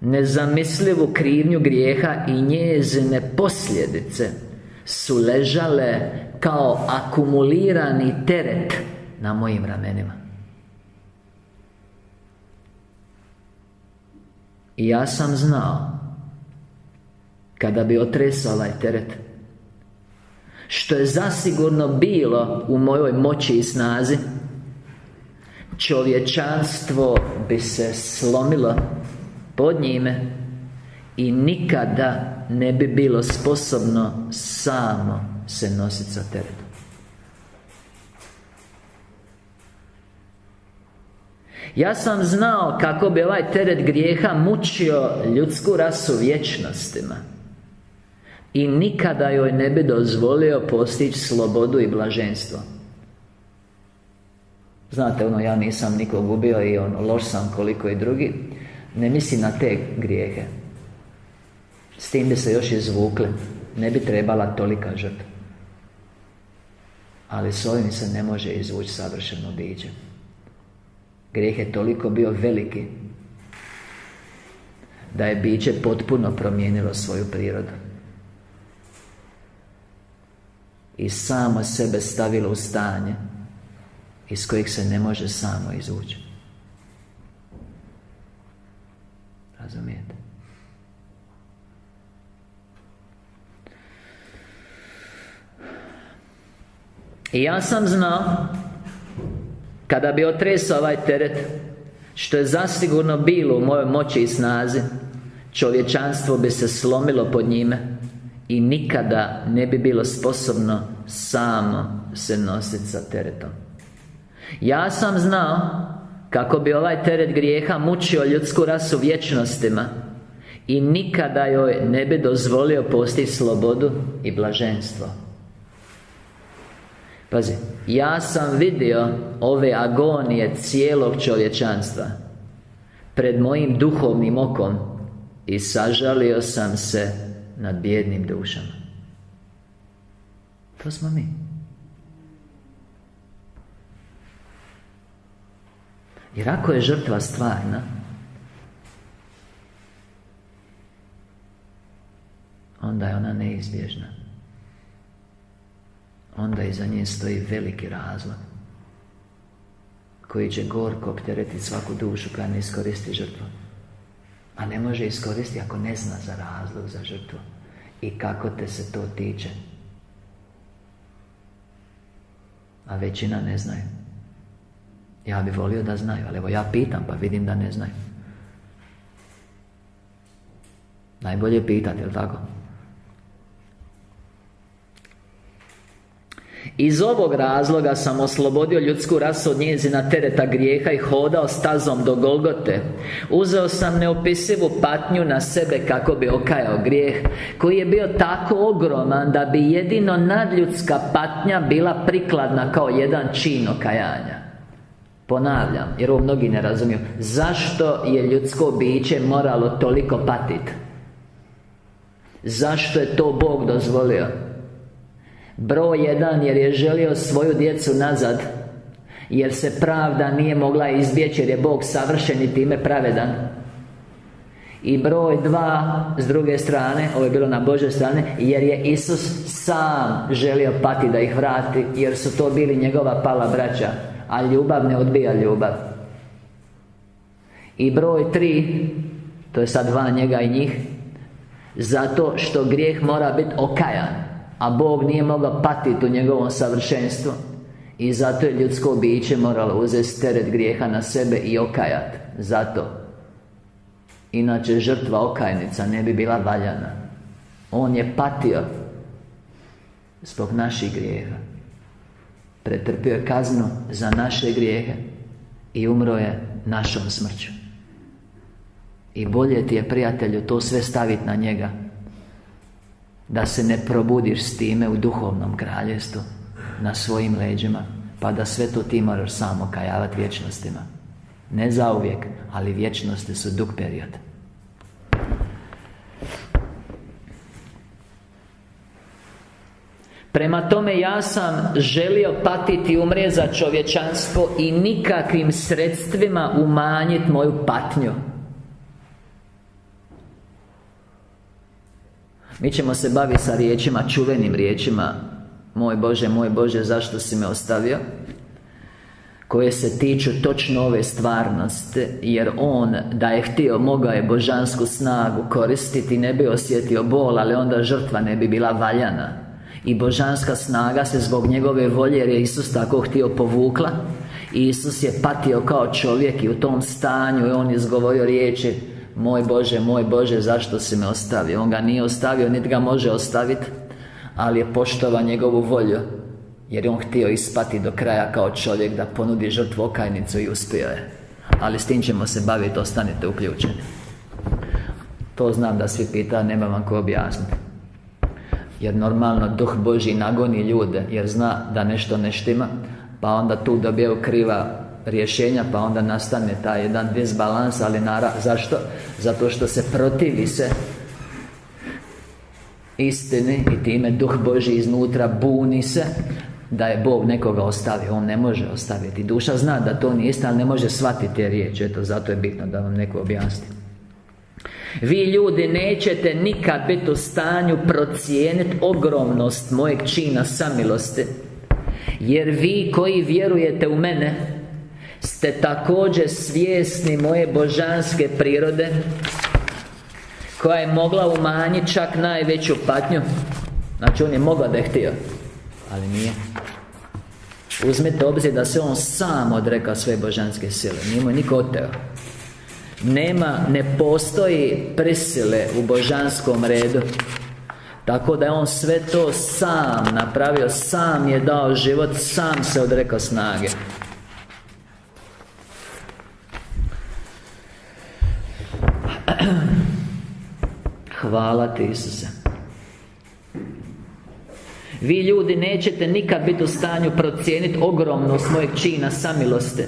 Speaker 1: nezamislivu krivnju grijeha, i njezine posljedice su ležale kao akumulirani teret na mojim ramenima. I ja sam znao, kada bi otresao ovaj teret, što je zasigurno bilo u mojoj moći i snazi, čovječanstvo bi se slomilo pod njime i nikada ne bi bilo sposobno samo se nositi sa teretom. Ja sam znao kako bi ovaj teret grijeha mučio ljudsku rasu vječnostima i nikada joj ne bi dozvolio postići slobodu i blaženstvo. Znate, ja nisam nikog ubio i loš sam koliko i drugi. Ne mislim na te grijehe. S tim bi se još izvukli. Ne bi trebala tolika žrtva. Ali s ovim se ne može izvući savršeno biće. Grijeh je toliko bio veliki da je biće potpuno promijenilo svoju prirodu i samo sebe stavilo u stanje iz kojeg se ne može samo izvući. Razumijete? I ja sam znao, kada bi otresao ovaj teret, što je zasigurno bilo u mojoj moći i snazi, čovječanstvo bi se slomilo pod njime i nikada ne bi bilo sposobno samo se nositi sa teretom. Ja sam znao kako bi ovaj teret grijeha mučio ljudsku rasu vječnostima i nikada joj ne bi dozvolio postići slobodu i blaženstvo. Pazi, ja sam vidio ove agonije cijelog čovječanstva pred mojim duhovnim okom i sažalio sam se nad bijednim dušama. To smo mi. Jer ako je žrtva stvarna, onda je ona neizbježna. Onda iza nje stoji veliki razlog koji će gorko opteretiti svaku dušu koja ne iskoristi žrtvu. a ne može iskoristiti ako ne zna za razlog, za žrtvu i kako te se to tiče. A većina ne znaju. Ja bih volio da znaju, ali evo ja pitam pa vidim da ne znaju. Najbolje pitati, jel' tako? Iz ovog razloga sam oslobodio ljudsku rasu od njezina tereta grijeha i hodao stazom do Golgote. Uzeo sam neopisivu patnju na sebe kako bi okajao grijeh, koji je bio tako ogroman da bi jedino nadljudska patnja bila prikladna kao jedan čin okajanja. Ponavljam, jer ovo mnogi ne razumiju. Zašto je ljudsko biće moralo toliko patiti? Zašto je to Bog dozvolio? Broj 1, jer je želio svoju djecu nazad, jer se pravda nije mogla izbjeći, jer je Bog savršen i time pravedan. I broj 2, s druge strane, ovo je bilo na Božje strane, jer je Isus sam želio pati da ih vrati, jer su to bili njegova pala braća, a ljubav ne odbija ljubav. I broj 3, to je sad van njega i njih, zato što grijeh mora biti okajan, a Bog nije mogao patiti u njegovom savršenstvu, i zato je ljudsko biće moralo uzeti teret grijeha na sebe i okajati. Zato. Inače žrtva okajnica ne bi bila valjana. On je patio zbog naših grijeha, pretrpio je kaznu za naše grijehe i umro je našom smrću. I bolje ti je, prijatelju, to sve staviti na njega, da se ne probudiš s time u duhovnom kraljevstvu na svojim leđima, pa da sve to ti moraš samo okajavati vječnostima. Ne zauvijek, ali vječnosti su dug period. Prema tome ja sam želio patiti i umrijeti za čovječanstvo i nikakvim sredstvima umanjiti moju patnju. Mi ćemo se baviti sa riječima, čuvenim riječima moj Bože, zašto si me ostavio, koje se tiču točno ove stvarnosti, jer on, da je htio, mogao je božansku snagu koristiti, ne bi osjetio bol, ali onda žrtva ne bi bila valjana. I božanska snaga se zbog njegove volje, jer je Isus tako htio, povukla. I Isus je patio kao čovjek i u tom stanju i on izgovorio riječi: moj Bože, zašto si me ostavio? On ga nije ostavio, niti ga može ostaviti, ali je poštovao njegovu volju, jer je on htio ispati do kraja kao čovjek, da ponudi žrtvu okajnicu, i uspio je. Ali s tim ćemo se baviti, ostanite uključeni. To znam da svi pita, nema vam ko objasniti. Jer normalno Duh Božji nagoni ljude, jer zna da nešto ne štima, pa onda tu dobijaju kriva rješenja, pa onda nastane taj jedan disbalans. Ali zašto? Zato što se protivi se istini i time Duh Božji iznutra buni se da je Bog nekoga ostavio. On ne može ostaviti. Duša zna da to nije istina, ali ne može shvatiti te riječi. Eto, zato je bitno da vam neko objasni. Vi ljudi nećete nikad biti u stanju procijeniti ogromnost mojeg čina samilosti, jer vi koji vjerujete u mene ste također svjesni moje božanske prirode, koja je mogla umanjiti čak najveću patnju. Znači on je mogao da je htio, ali nije. Uzmite obzir da se on sam odrekao svoje božanske sile, nije mu niko oteo. Ne postoji prisile u božanskom redu, tako da je on sve to sam napravio, sam je dao život, sam se odrekao snage. Hvala ti, Isuse. Vi ljudi nećete nikad biti u stanju procijeniti ogromnost mojeg čina samilosti,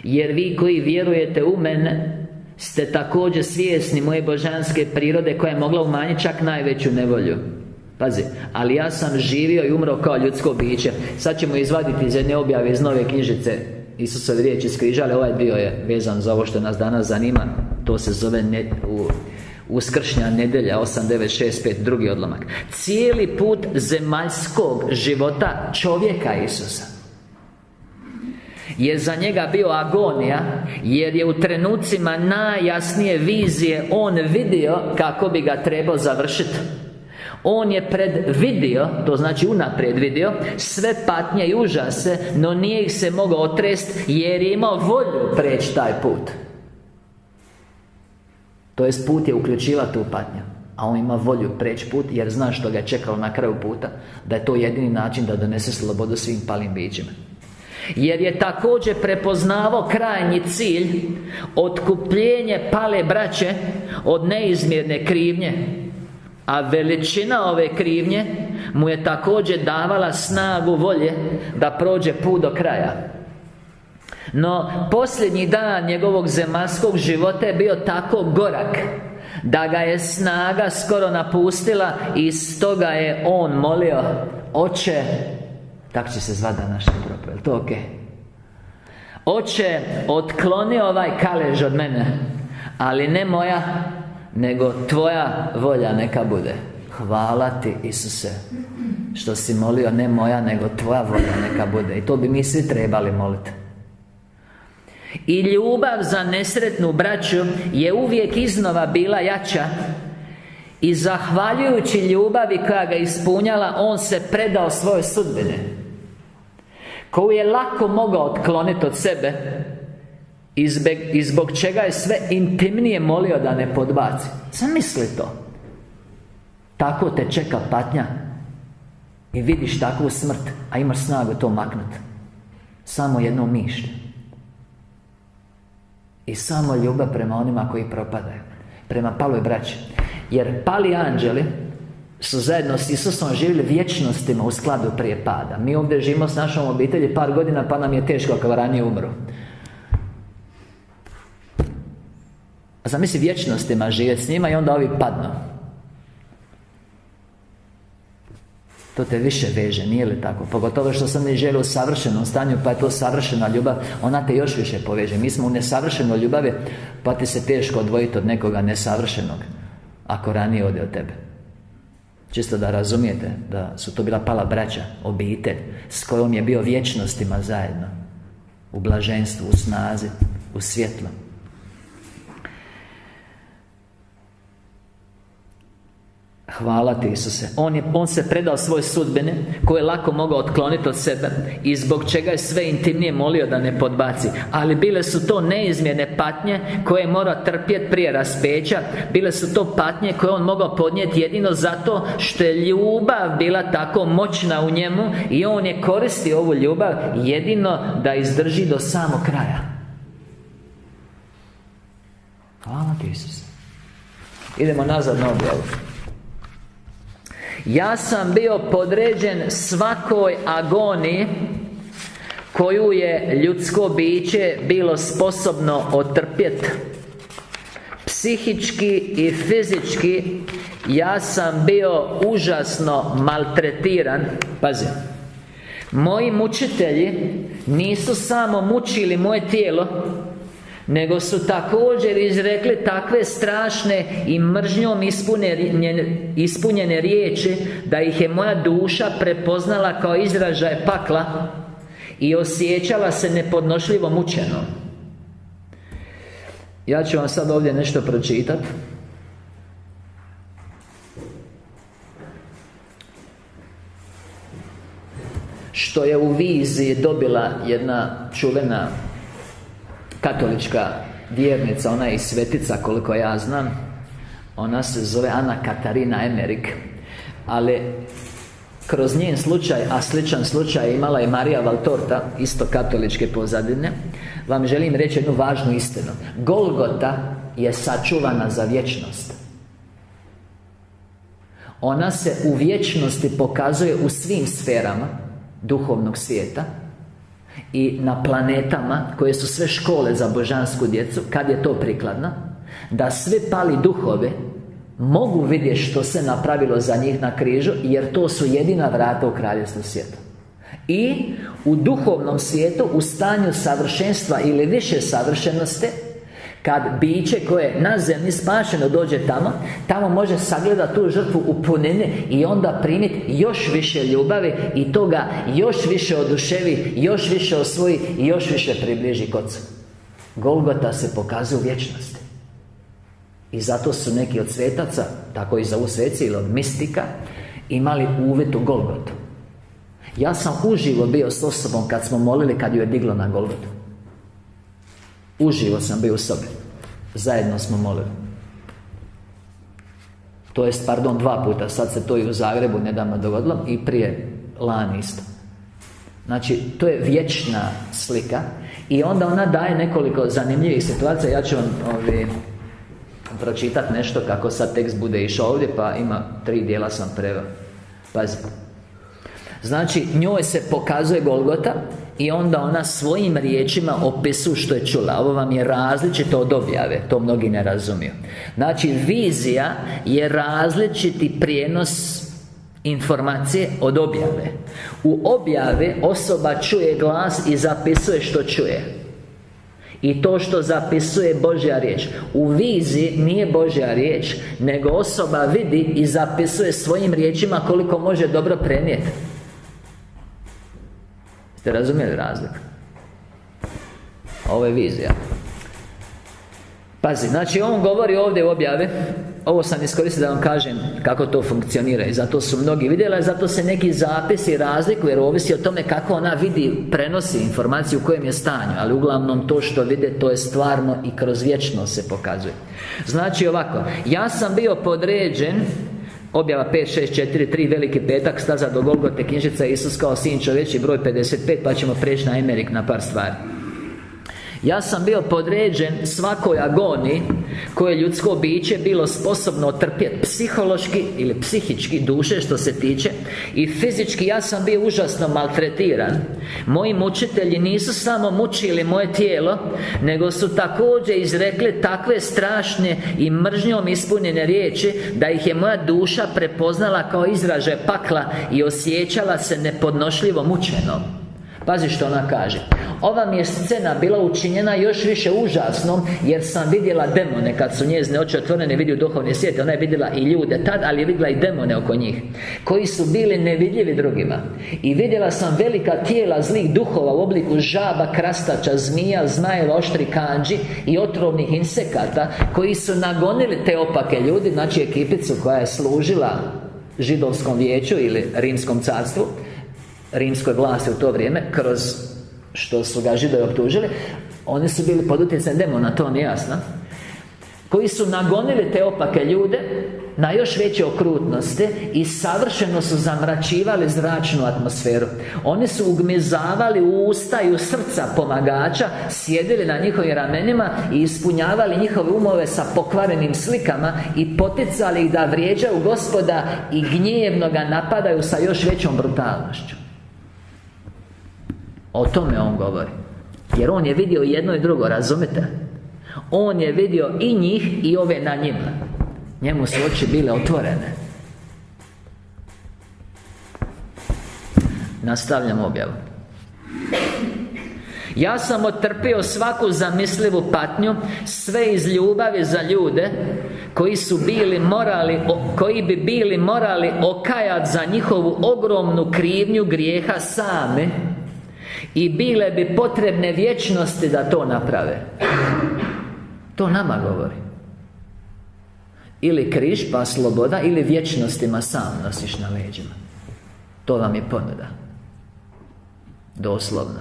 Speaker 1: jer vi koji vjerujete u mene ste također svjesni moje božanske prirode, koja je mogla umanjiti čak najveću nevolju. Pazi, ali ja sam živio i umro kao ljudsko biće. Sad ćemo izvaditi iz jedne objave iz nove knjižice Isusove riječi iz križa, ali ovaj dio je vezan za ovo što nas danas zanima. To se zove Uskršnja nedjelja 8.9.6.5, drugi odlomak. Cijeli put zemaljskog života čovjeka Isusa je za njega bio agonija, jer je u trenucima najjasnije vizije on vidio kako bi ga trebao završiti. On je predvidio, to znači unaprijed vidio, sve patnje i užase, no nije ih se mogao otrest, jer je imao volju preći taj put. To jest, put je uključiva tu patnju, a on ima volju preći put, jer zna što ga je čekalo na kraju puta, da je to jedini način da donese slobodu svim palim bićima. Jer je također prepoznavao krajnji cilj, otkupljenje pale braće od neizmjerne krivnje, a veličina ove krivnje mu je također davala snagu volje da prođe put do kraja. No, posljednji dan njegovog zemaljskog života je bio tako gorak da ga je snaga skoro napustila, i stoga je on molio: Oče, tako će se zvati današnji propoj, je to ok? Oče, otkloni ovaj kalež od mene, ali ne moja, nego Tvoja volja neka bude. Hvala Ti, Isuse, što si molio: ne moja, nego Tvoja volja neka bude. I to bi mi svi trebali moliti. I ljubav za nesretnu braću je uvijek iznova bila jača, i zahvaljujući ljubavi koja ga ispunjala, on se predao svojoj sudbini, koju je lako mogao otkloniti od sebe, i zbog čega je sve intimnije molio da ne podbaci. Zamisli to. Tako te čeka patnja i vidiš takvu smrt, a imaš snagu to maknuti. Samo jedno mišlje. I samo ljubav prema onima koji propadaju, prema paloj braći. Jer pali anđeli su zajedno s Isusom živjeli vječnostima u skladu prije pada. Mi ovdje živimo s našom obitelji par godina, pa nam je teško ako ranije umru. A zamisli vječnostima živjeti s njima i onda ovi padnu. To te više veže, nije li tako? Pogotovo što sam ne želio u savršenom stanju, pa je to savršena ljubav, ona te još više poveže. Mi smo u nesavršenoj ljubavi, pa ti se teško odvojiti od nekoga nesavršenog ako ranije ode od tebe. Čisto da razumijete da su to bila pala braća, obitelj s kojom je bio vječnostima zajedno, u blaženstvu, u snazi, u svjetlu. Hvala Ti, Isuse. On se predao svoj sudbini, koju je lako mogao otkloniti od sebe, i zbog čega je sve intimnije molio da ne podbaci. Ali bile su to neizmjerne patnje koje je morao trpjeti prije raspeća. Bile su to patnje koje on mogao podnijeti jedino zato što je ljubav bila tako moćna u njemu, i on je koristio ovu ljubav jedino da izdrži do samog kraja. Hvala Ti, Isuse. Idemo nazad na objavu. Ja sam bio podređen svakoj agoniji koju je ljudsko biće bilo sposobno otrpjeti. Psihički i fizički ja sam bio užasno maltretiran. Pazi, moji mučitelji nisu samo mučili moje tijelo, nego su također izrekli takve strašne i mržnjom ispunjene riječi da ih je moja duša prepoznala kao izražaj pakla i osjećala se nepodnošljivo mučeno. Ja ću vam sad ovdje nešto pročitati. Što je u viziji dobila jedna čuvena katolička vjernica, ona je i svetica koliko ja znam. Ona se zove Ana Katarina Emmerich. Ali kroz njen slučaj, a sličan slučaj imala je Marija Valtorta, isto katoličke pozadine, vam želim reći jednu važnu istinu. Golgota je sačuvana za vječnost. Ona se u vječnosti pokazuje u svim sferama duhovnog svijeta i na planetama koje su sve škole za božansku djecu, kad je to prikladno, da svi pali duhovi mogu vidjeti što se napravilo za njih na križu, jer to su jedina vrata u kraljevstvu svijeta. I u duhovnom svijetu, u stanju savršenstva ili više savršenosti, Kad biće koje je na zemlji spašeno dođe tamo može sagledati tu žrtvu u punini i onda primiti još više ljubavi i toga još više oduševi, još više osvoji i još više približi k Ocu. Golgota se pokazuje u vječnosti. I zato su neki od svetaca, tako i zovu sveci ili od mistika, imali uvid u Golgotu. Ja sam uživo bio s osobom kad smo molili, kad ju je diglo na Golgotu. Uživo sam bio u sobi. Zajedno smo molili. To jest, 2 puta. Sad se to i u Zagrebu nedavno dogodilo. I prije lani isto. Znači, to je vječna slika. I onda ona daje nekoliko zanimljivih situacija. Ja ću vam pročitati nešto kako sad tekst bude išao ovdje. Pa ima 3 dijela sam preveo. Pazi. Znači, njoj se pokazuje Golgota i onda ona svojim riječima opisuje što je čula. Ovo vam je različito od objave, to mnogi ne razumiju. Znači, vizija je različiti prijenos informacije od objave. U objave osoba čuje glas i zapisuje što čuje. I to što zapisuje je Božja riječ. U viziji nije Božja riječ, nego osoba vidi i zapisuje svojim riječima koliko može dobro prenijeti. Ste razumjeli razliku? Ovo je vizija. Pazi, znači on govori ovdje u objavi. Ovo sam iskoristio da vam kažem kako to funkcionira. I zato su mnogi vidjeli, zato se neki zapisi razlikuju, jer ovisi o tome kako ona vidi, prenosi informaciju u kojem je stanju. Ali uglavnom to što vide, to je stvarno i kroz vječnost se pokazuje. Znači ovako, ja sam bio podređen, objava 5, 6, 4, 3, veliki petak, staza do Golgote, knjižica Isus kao sin čovječji, broj 55, pa ćemo preći na Emerik na par stvari. Ja sam bio podređen svakoj agoniji koje ljudsko biće bilo sposobno otrpjeti, psihološki ili psihički, duše što se tiče, i fizički. Ja sam bio užasno maltretiran. Moji mučitelji nisu samo mučili moje tijelo, nego su također izrekli takve strašne i mržnjom ispunjene riječi da ih je moja duša prepoznala kao izražaj pakla i osjećala se nepodnošljivo mučenom. Pazi što ona kaže. Ova mi je scena bila učinjena još više užasnom, jer sam vidjela demone. Kad su njezine oči otvorene, vidio duhovni svijet. Ona je vidjela i ljude tad, ali je vidjela i demone oko njih, koji su bili nevidljivi drugima. I vidjela sam velika tijela zlih duhova u obliku žaba, krastača, zmija, zmajeva, oštri kandži i otrovnih insekata, koji su nagonili te opake ljudi, znači ekipicu koja je služila židovskom vijeću ili rimskom carstvu, rimskoj vlasti u to vrijeme, kroz što su ga Židovi optužili. Oni su bili pod utjecajem demona, to nije jasno, koji su nagonili te opake ljude na još veće okrutnosti i savršeno su zamračivali zračnu atmosferu. Oni su ugmizavali u usta i u srca pomagača, sjedili na njihovim ramenima i ispunjavali njihove umove sa pokvarenim slikama i poticali ih da vrijeđaju Gospoda i gnjevno ga napadaju sa još većom brutalnošću. O tome on govori. Jer on je vidio jedno i drugo, razumite? On je vidio i njih i ove na njima. Njemu su oči bile otvorene. Nastavljamo objavu. Ja sam otrpio svaku zamislivu patnju, sve iz ljubavi za ljude koji bi bili morali okajati za njihovu ogromnu krivnju grijeha same, i bile bi potrebne vječnosti da to naprave. To nama govori. Ili križ pa sloboda, ili vječnostima sam nosiš na leđima. To vam je ponuda. Doslovno.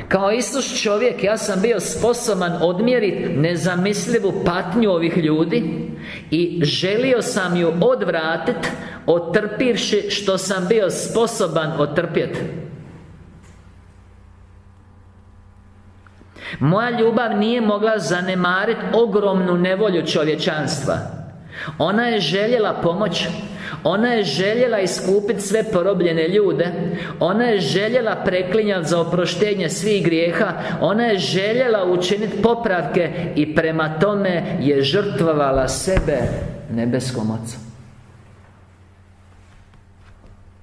Speaker 1: Kao Isus čovjek, ja sam bio sposoban odmjeriti nezamislivu patnju ovih ljudi i želio sam ju odvratiti, otrpivši što sam bio sposoban otrpjeti. Moja ljubav nije mogla zanemariti ogromnu nevolju čovječanstva. Ona je željela pomoć. Ona je željela iskupiti sve porobljene ljude. Ona je željela preklinjati za oproštenje svih grijeha. Ona je željela učiniti popravke i prema tome je žrtvovala sebe nebeskom Ocu.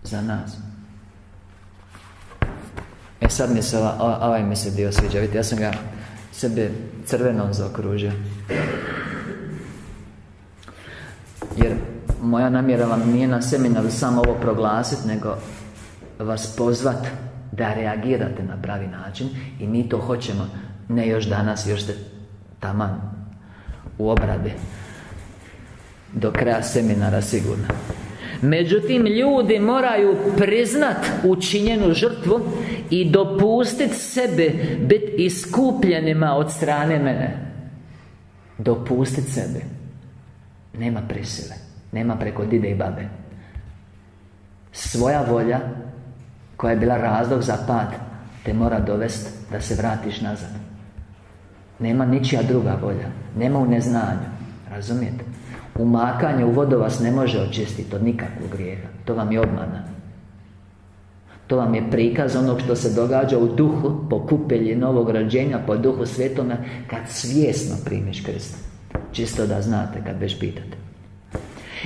Speaker 1: Za nas. Sad mi se ovaj mi se dio sviđa. Vidite, ja sam ga sebe crvenom zaokružio. Jer moja namjera vam nije na seminaru samo ovo proglasiti, nego vas pozvat da reagirate na pravi način. I mi to hoćemo, ne još danas, još ste taman u obradi do kraja seminara sigurno. Međutim, ljudi moraju priznat učinjenu žrtvu i dopustiti sebe biti iskupljenima od strane mene. Dopustiti sebe. Nema prisile, nema preko dide i babe. Svoja volja, koja je bila razlog za pad, te mora dovesti da se vratiš nazad. Nema ničija druga volja. Nema u neznanju. Razumijete? Umakanje u vodu vas ne može očistiti od nikakvog grijeha. To vam je obmana. To vam je prikaz onog što se događa u duhu, po kupelji novog rođenja, po duhu svetome, kad svjesno primiš Krista. Čisto da znate kad već pitate.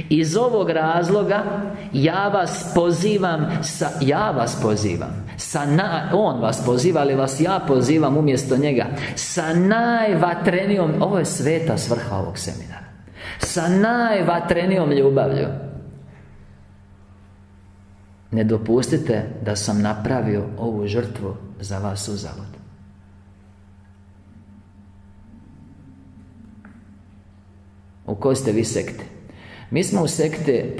Speaker 1: Iz ovog razloga ja vas pozivam, on vas poziva, ali vas ja pozivam umjesto njega, sa najvatrenijom, ovo je sveta svrha ovog seminara, sa najvatrenijom ljubavlju. Ne dopustite da sam napravio ovu žrtvu za vas uzalud. U kojoj ste vi sekti? Mi smo u sekte,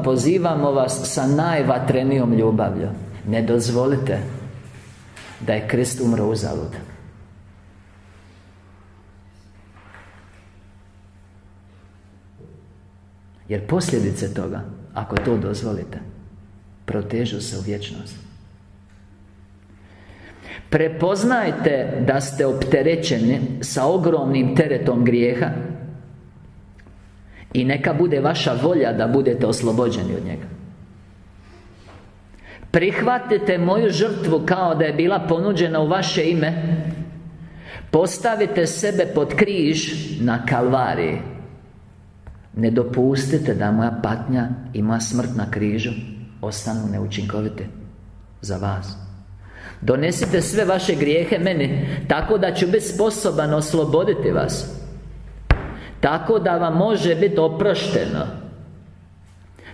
Speaker 1: pozivamo vas sa najvatrenijom ljubavlju. Ne dozvolite da je Krist umro uzalud. Jer posljedice toga, ako to dozvolite, protežu se u vječnost. Prepoznajte da ste opterećeni sa ogromnim teretom grijeha i neka bude vaša volja da budete oslobođeni od njega. Prihvatite moju žrtvu kao da je bila ponuđena u vaše ime. Postavite sebe pod križ na Kalvariji. Ne dopustite da moja patnja i moja smrt na križu ostanu neučinkovite za vas. Donesite sve vaše grijehe meni, tako da ću biti sposoban osloboditi vas, tako da vam može biti oprošteno,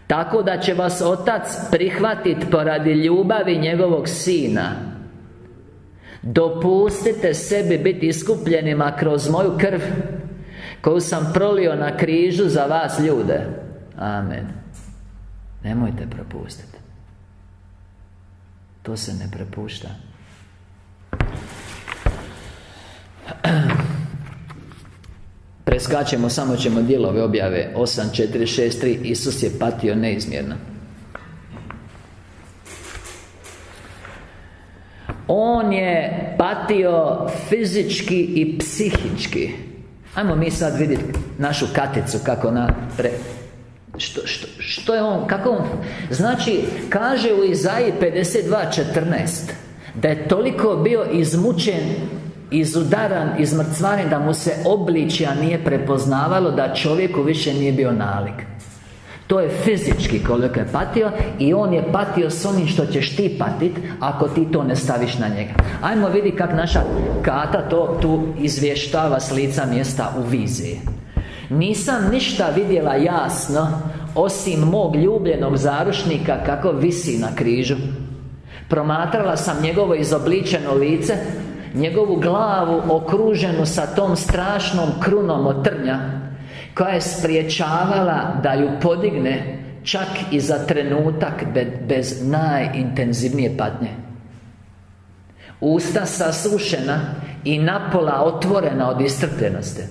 Speaker 1: tako da će vas Otac prihvatiti poradi ljubavi njegovog Sina. Dopustite sebi biti iskupljenima kroz moju krv koju sam prolio na križu za vas ljude. Amen. Nemojte propustiti. To se ne prepušta. Preskačemo, samo ćemo dijelove objave 8.4.6.3. Isus je patio neizmjerno. On je patio fizički i psihički. Ajmo mi sad vidjeti našu katicu kako ona što je on, kako on. Znači, kaže u Izaiji 52.14 da je toliko bio izmučen, izudaran, izmrcvaren, da mu se obličja nije prepoznavalo, da čovjeku više nije bio nalik. To je fizički koliko je patio. I on je patio s onim što ćeš ti patit ako ti to ne staviš na njega. Ajmo vidi kako naša Kata to tu izvještava s lica mjesta u viziji. Nisam ništa vidjela jasno osim mog ljubljenog zarušnika kako visi na križu. Promatrala sam njegovo izobličeno lice, njegovu glavu okruženu sa tom strašnom krunom od trnja, koja je spriječavala da ju podigne čak i za trenutak bez najintenzivnije patnje. Usta sasušena i napola otvorena od iscrpljenosti.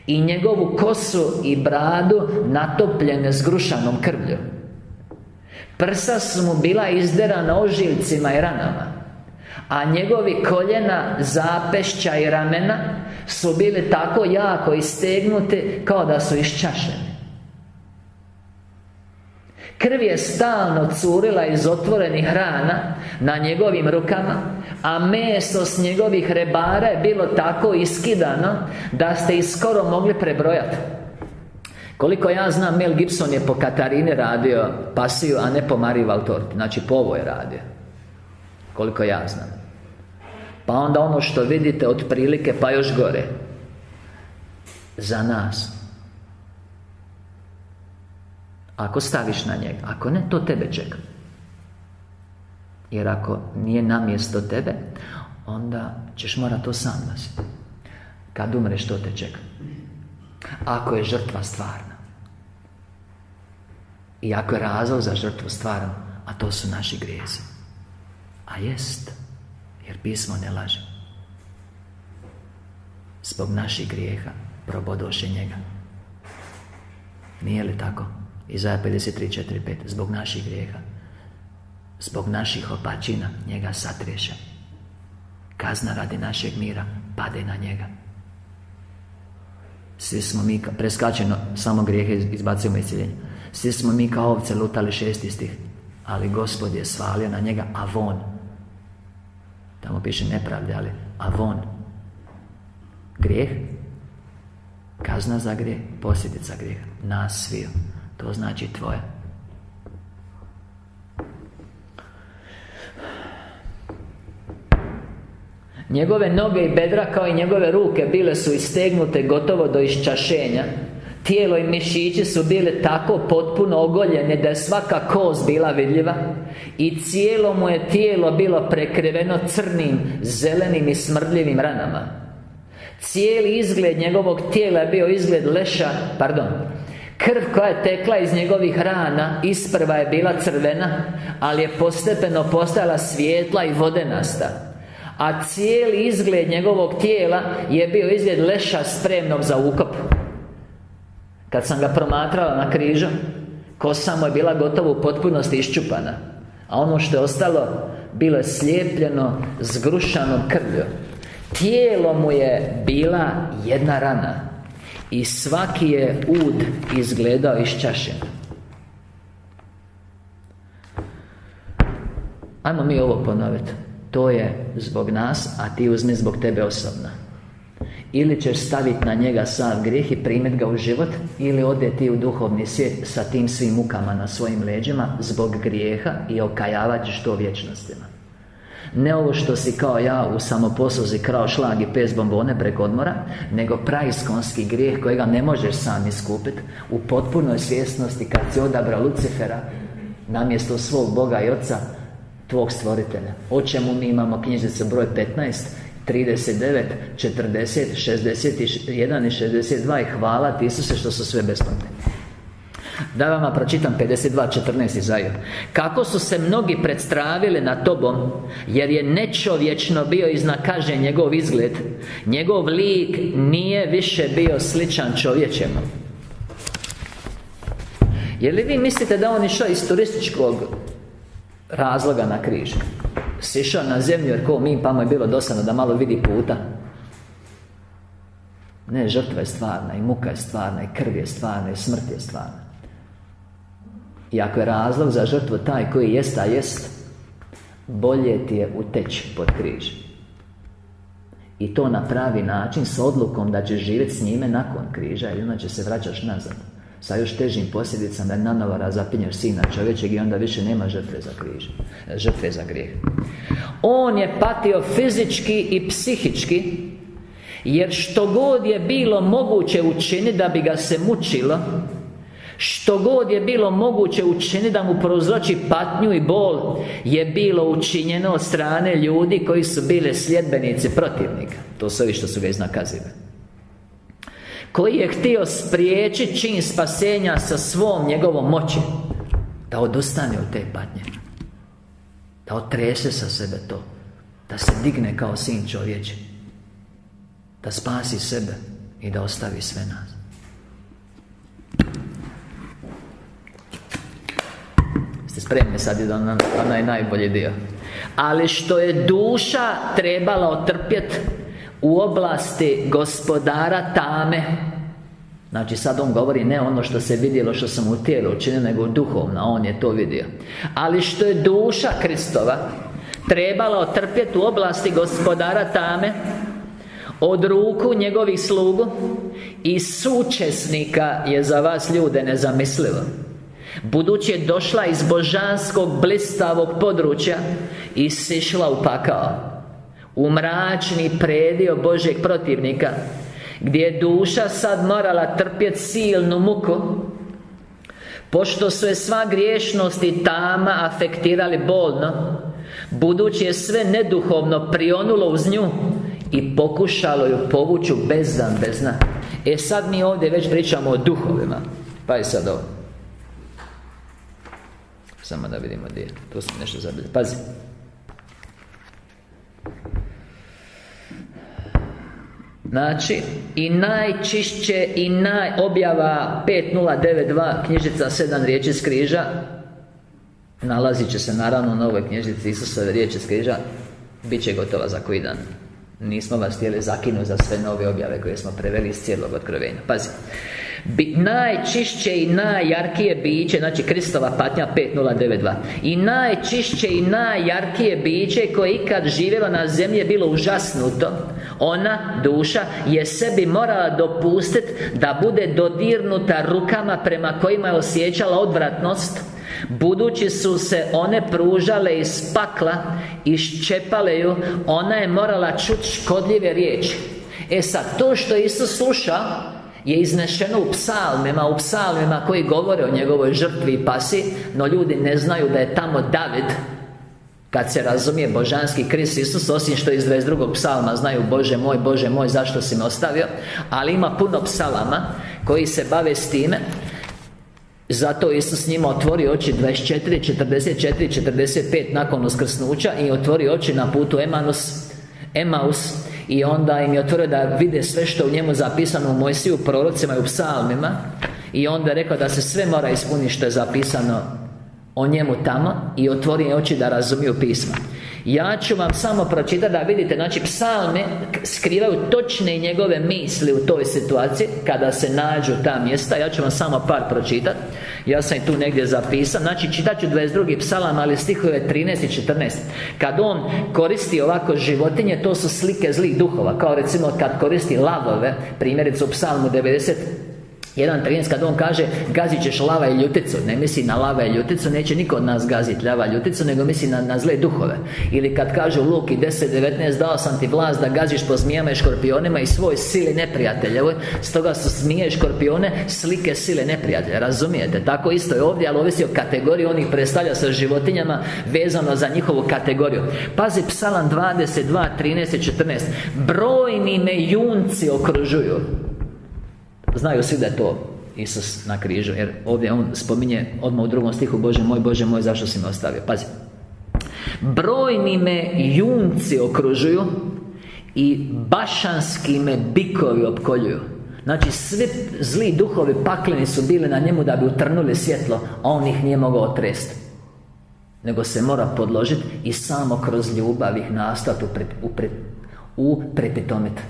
Speaker 1: I njegovu kosu i bradu natopljene s grušanom krvlju. Prsa su mu bila izderana ožiljcima i ranama, a njegovi koljena, zapešća i ramena su bili tako jako istegnuti kao da su iščašeni. Krv je stalno curila iz otvorenih rana na njegovim rukama, a meso s njegovih rebara je bilo tako iskidano da ste ih skoro mogli prebrojati. Koliko ja znam, Mel Gibson je po Katarini radio pasiju, a ne po Mariji Valtorti. Znači po ovo je radio, koliko ja znam. Pa onda ono što vidite otprilike, pa još gore, za nas. Ako staviš na njega, ako ne, to tebe čeka. Jer ako nije namjesto tebe, onda ćeš morati to sam nositi. Kad umreš, to te čeka. Ako je žrtva stvarna. I ako je razlog za žrtvu stvaran, a to su naši grijezi. A jest, jer pismo ne laže. Zbog naših grijeha probodoše njega. Nije li tako? Izaja 53:4-5. Zbog naših grijeha, zbog naših opačina njega satriješe. Kazna radi našeg mira pade na njega. Svi smo mi, preskačeno samo grijehe izbacujemo iscjeljenje. Svi smo mi kao ovce lutali, 6. stih. Ali Gospod je svalio na njega avon. Tamo piše nepravde, ali avon. Grijeh, kazna za grijeh, posljedica grijeha. Nas sviju. To znači tvoje. Njegove noge i bedra kao i njegove ruke bile su istegnute gotovo do iščašenja. Tijelo i mišići su bile tako potpuno ogoljene da je svaka kost bila vidljiva. I cijelo mu je tijelo bilo prekriveno crnim, zelenim i smrdljivim ranama. Cijeli izgled njegovog tijela je bio izgled krv koja je tekla iz njegovih rana isprva je bila crvena, ali je postepeno postajala svijetla i vodenasta. A cijeli izgled njegovog tijela je bio izgled leša spremnog za ukop. Kad sam ga promatrala na križu, kosa mu je bila gotovo u potpunosti iščupana, a ono što je ostalo bilo je slijepljeno zgrušanom krvlju. Tijelo mu je bila jedna rana i svaki je ud izgledao iščašen. Ajmo mi ovo ponoviti. To je zbog nas, a ti uzmi zbog tebe osobno. Ili ćeš staviti na njega sav grijeh i primiti ga u život, ili ode ti u duhovni svijet sa tim svim mukama na svojim leđima zbog grijeha i okajavat ćeš to vječnostima. Ne ovo što si kao ja u samoposluzi krao šlag i pes bombone preko odmora, nego praiskonski grijeh kojega ne možeš sam iskupiti, u potpunoj svjesnosti kad si odabrao Lucifera namjesto svog Boga i Oca, tvog stvoritelja. O čemu mi imamo knjižicu broj 15, 39, 40, 61 i 62 i hvala ti Isuse što su sve besplatne. Da vam pročitam 52:14 Izaiju. Kako su se mnogi predstravili nad tobom, jer je nečovječno bio iznakažen njegov izgled, njegov lik nije više bio sličan čovječemu. Je li vi mislite da on išao iz turističkog razloga na križ? Sišao na zemlju jer ko mi, pa mu je bilo dosadno da malo vidi puta? Ne, žrtva je stvarna, i muka je stvarna, i krv je stvarna, i smrt je stvarna. I ako je razlog za žrtvu taj koji jest, a jest, bolje ti je uteći pod križ. I to na pravi način, s odlukom da ćeš živjeti s njime nakon križa, ili onda će se vraćaš nazad sa još težim posljedicama, da nanova razapinješ Sina čovječeg i onda više nema žrtve za grijeh. On je patio fizički i psihički, jer što god je bilo moguće učiniti da bi ga se mučilo, što god je bilo moguće učiniti da mu prouzroči patnju i bol, je bilo učinjeno od strane ljudi koji su bili sljedbenici protivnika. To su ovi što su ga iznakazili, koji je htio spriječiti čin spasenja sa svom njegovom moći, da odustane od te patnje, da otrese sa sebe to, da se digne kao sin čovječi, da spasi sebe i da ostavi sve nas. Ste spremni sad i da onaj najbolji dio. Ali što je duša trebala otrpjeti u oblasti gospodara tame, znači sad on govori ne ono što se vidjelo, što sam u tijelu učinio, nego duhovno, on je to vidio. Ali što je duša Kristova trebala otrpjeti u oblasti gospodara tame od ruku njegovih slugu i sučesnika je za vas ljude nezamislivo, budući je došla iz božanskog blistavog područja i sišla u pakao. u mračni predio Božjeg protivnika, gdje je duša sad morala trpjeti silnu muku, pošto su je sva griješnost i tama afektirali bolno, budući je sve neduhovno prionulo uz nju i pokušalo ju povući u bezdan bez dna. Sad mi ovdje već pričamo o duhovima. Pa je sad ovo. Samo da vidimo gdje je. Tu sam nešto zabilježio. Pazi. Znači, i najčišće i objava 5092, knjižica 7 riječi s križa. Nalazit će se naravno na ovoj knjižici Isusove riječi s križa. Biće gotova za koji dan. Nismo vas htjeli zakinuti za sve nove objave koje smo preveli iz cijelog otkrovenja. Pazi. Najčišće i najjarkije biće, znači Kristova patnja 5092, i najčišće i najjarkije biće koje je ikad živjelo na zemlji je bilo užasnuto. Ona, duša, je sebi morala dopustiti da bude dodirnuta rukama prema kojima je osjećala odvratnost, budući su se one pružale iz pakla i ščepale ju. Ona je morala čuti škodljive riječi. Sad, to što Isus sluša je iznešeno u psalmima koji govore o njegovoj žrtvi i pasi, no ljudi ne znaju da je tamo David, kad se razumije božanski Krist Isus, osim što iz 22. psalma znaju Bože moj, zašto si me ostavio, ali ima puno psalama koji se bave s time. Zato Isus njima otvori oči 24, 44, 45 nakon uskrsnuća i otvori oči na putu Emaus, i onda im je otvorio da vide sve što u njemu zapisano u Mojsiju, prorocima i u psalmima, i onda je rekao da se sve mora ispuniti što je zapisano o njemu tamo, i otvori oči da razumiju pisma. Ja ću vam samo pročitati da vidite, znači psalme skrivaju točne njegove misli u toj situaciji kada se nađu ta mjesta. Ja ću vam samo par pročitati. Ja sam i tu negdje zapisan. Znači čitat ću 22. psalam, ali stihove 13 i 14. Kad on koristi ovako životinje, to su slike zlih duhova. Kao recimo kad koristi lavove, primjerice u psalmu 91:13, kad on kaže gazit ćeš lava i ljuticu, ne misli na lava i ljuticu, neće niko od nas gaziti lava i ljuticu, nego misli na zle duhove. Ili kad kaže u Luki 10:19, dao sam ti vlast da gaziš po zmijama i škorpionima i svoj sili neprijateljevoj. Stoga su zmije i škorpione slike sile neprijatelja, razumijete? Tako isto je ovdje, ali ovisi o kategoriji. On ih predstavlja sa životinjama vezano za njihovu kategoriju. Pazi psalam 22:13 i 14. Brojni me junci okružuju. Znaju svi da je to Isus na križu, jer ovdje on spominje odmah u 2. stihu Bože moj, zašto si me ostavio? Pazi. Brojni me junci okružuju i bašanski me bikovi opkoljuju. Znači svi zli duhovi pakleni su bili na njemu da bi utrnuli svjetlo, a on ih nije mogao otresti, nego se mora podložiti i samo kroz ljubav ih nastati upripitomiti.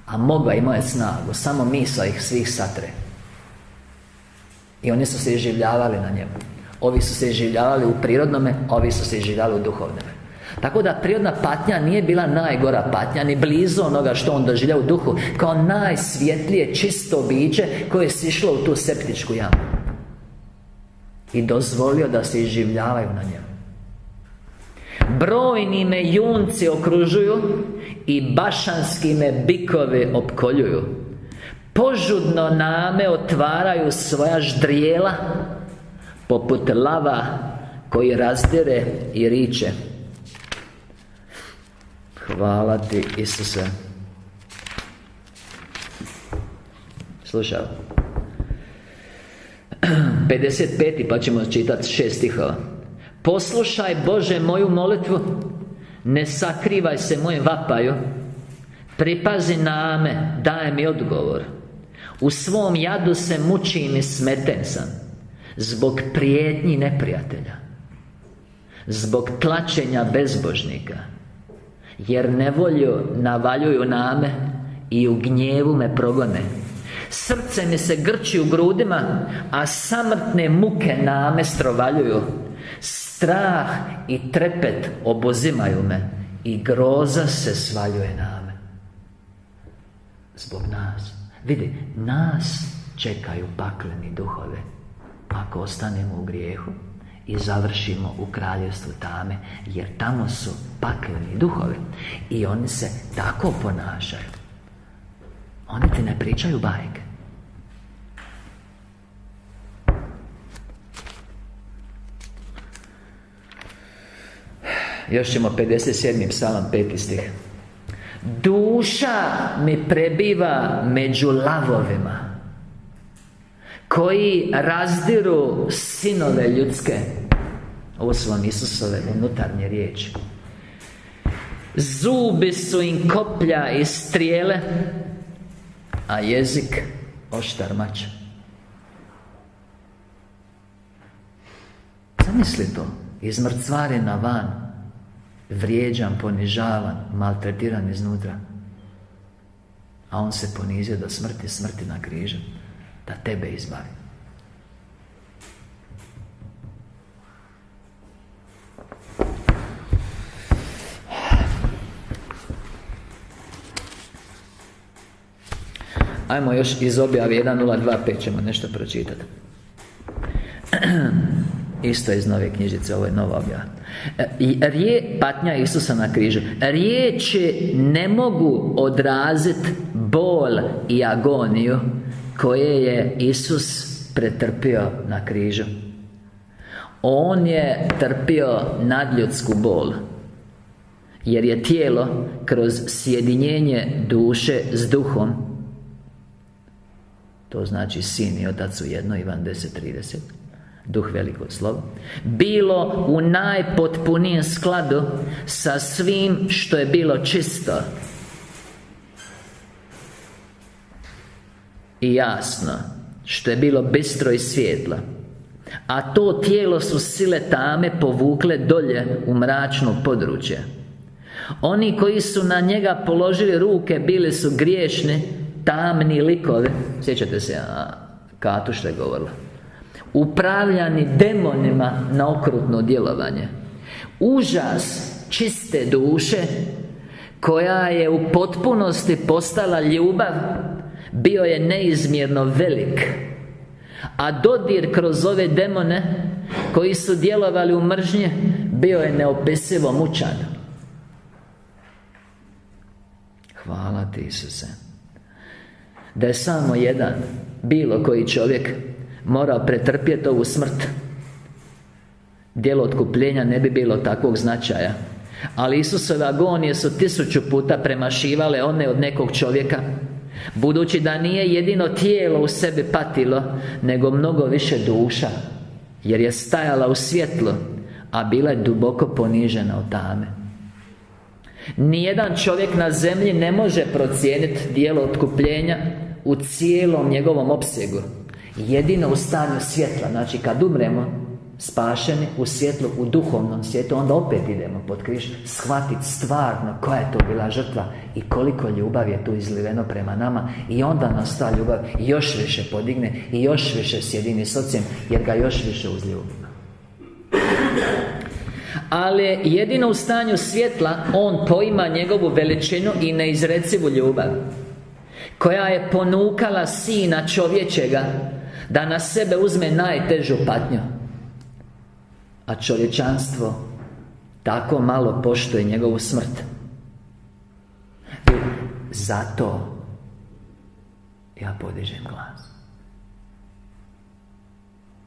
Speaker 1: A mogla imao je snagu, samo misao ih svih satre. I oni su se iživljavali na njemu. Ovi su se iživljavali u prirodnome, a ovi su se iživljavali u duhovnome. Tako da prirodna patnja nije bila najgora patnja, ni blizu onoga što on doživlja u duhu, kao najsvjetlije, čisto biće koje je sišlo u tu septičku jamu i dozvolio da se iživljavaju na njemu. Brojni me junci okružuju i bašanski me bikovi opkoljuju. Požudno name otvaraju svoja ždrijela, poput lava koji razdire i riče. Hvala ti, Isuse. Slušaj, 55. pa ćemo čitati 6 stihova. Poslušaj, Bože, moju molitvu, ne sakrivaj se mojem vapaju, pripazi na me, daj mi odgovor. U svom jadu se mučim i smeten sam, zbog prijetnji neprijatelja, zbog tlačenja bezbožnika, jer nevolju navaljuju na me i u gnjevu me progone. Srce mi se grči u grudima, a samrtne muke na me strovaljuju. Strah i trepet obuzimaju me i groza se svaljuje na me. Zbog nas. Vidi, nas čekaju pakleni duhove ako ostanemo u grijehu i završimo u kraljevstvu tame, jer tamo su pakleni duhovi i oni se tako ponašaju. Oni ti ne pričaju bajke. Još ćemo 57. psalam 5. stih. Duša mi prebiva među lavovima koji razdiru sinove ljudske. Ovo su vam Isusove unutarnje riječi. Zubi su im koplja i strijele, a jezik oštar mač. Zamisli to. Izmrcvaren na van, vrijeđan, ponižavan, maltretiran iznutra, a on se ponizio do smrti na križu, da tebe izbavi. Ajmo još iz objave 1025 ćemo nešto pročitati. Isto iz nove knjižice, ovo je nova objava. Patnja Isusa na križu. Riječi ne mogu odraziti bol i agoniju koje je Isus pretrpio na križu. On je trpio nadljudsku bol, jer je tijelo kroz sjedinjenje duše s duhom, to znači sin i otac u jedno, Ivan 10:30, duh velikog slova, bilo u najpotpunijem skladu sa svim što je bilo čisto i jasno, što je bilo bistro i svijetlo. A to tijelo su sile tame povukle dolje u mračno područje. Oni koji su na njega položili ruke bili su griješni, tamni likovi. Sjećate se Katu što je govorila. Upravljani demonima na okrutno djelovanje. Užas čiste duše koja je u potpunosti postala ljubav bio je neizmjerno velik, a dodir kroz ove demone koji su djelovali u mržnje bio je neopisivo mučan. Hvala ti, Isuse. Da je samo jedan, bilo koji čovjek morao pretrpjeti ovu smrt, djelo otkupljenja ne bi bilo takvog značaja. Ali Isusove agonije su 1000 puta premašivale one od nekog čovjeka, budući da nije jedino tijelo u sebi patilo, nego mnogo više duša, jer je stajala u svjetlu, a bila je duboko ponižena od tame. Nijedan čovjek na zemlji ne može procijeniti djelo otkupljenja u cijelom njegovom opsegu. Jedino u stanju svjetla, znači kad umremo spašeni u svjetlu, u duhovnom svijetu, onda opet idemo pod križ shvatiti stvarno koja je to bila žrtva i koliko ljubav je tu izliveno prema nama, i onda nas ta ljubav još više podigne i još više sjedini s Ocem, jer ga još više uzljubimo. Ali jedino u stanju svjetla on poima njegovu veličinu i neizrecivu ljubav, koja je ponukala Sina čovječega da na sebe uzme najtežu patnju. A čovječanstvo tako malo poštuje njegovu smrt. I zato ja podižem glas,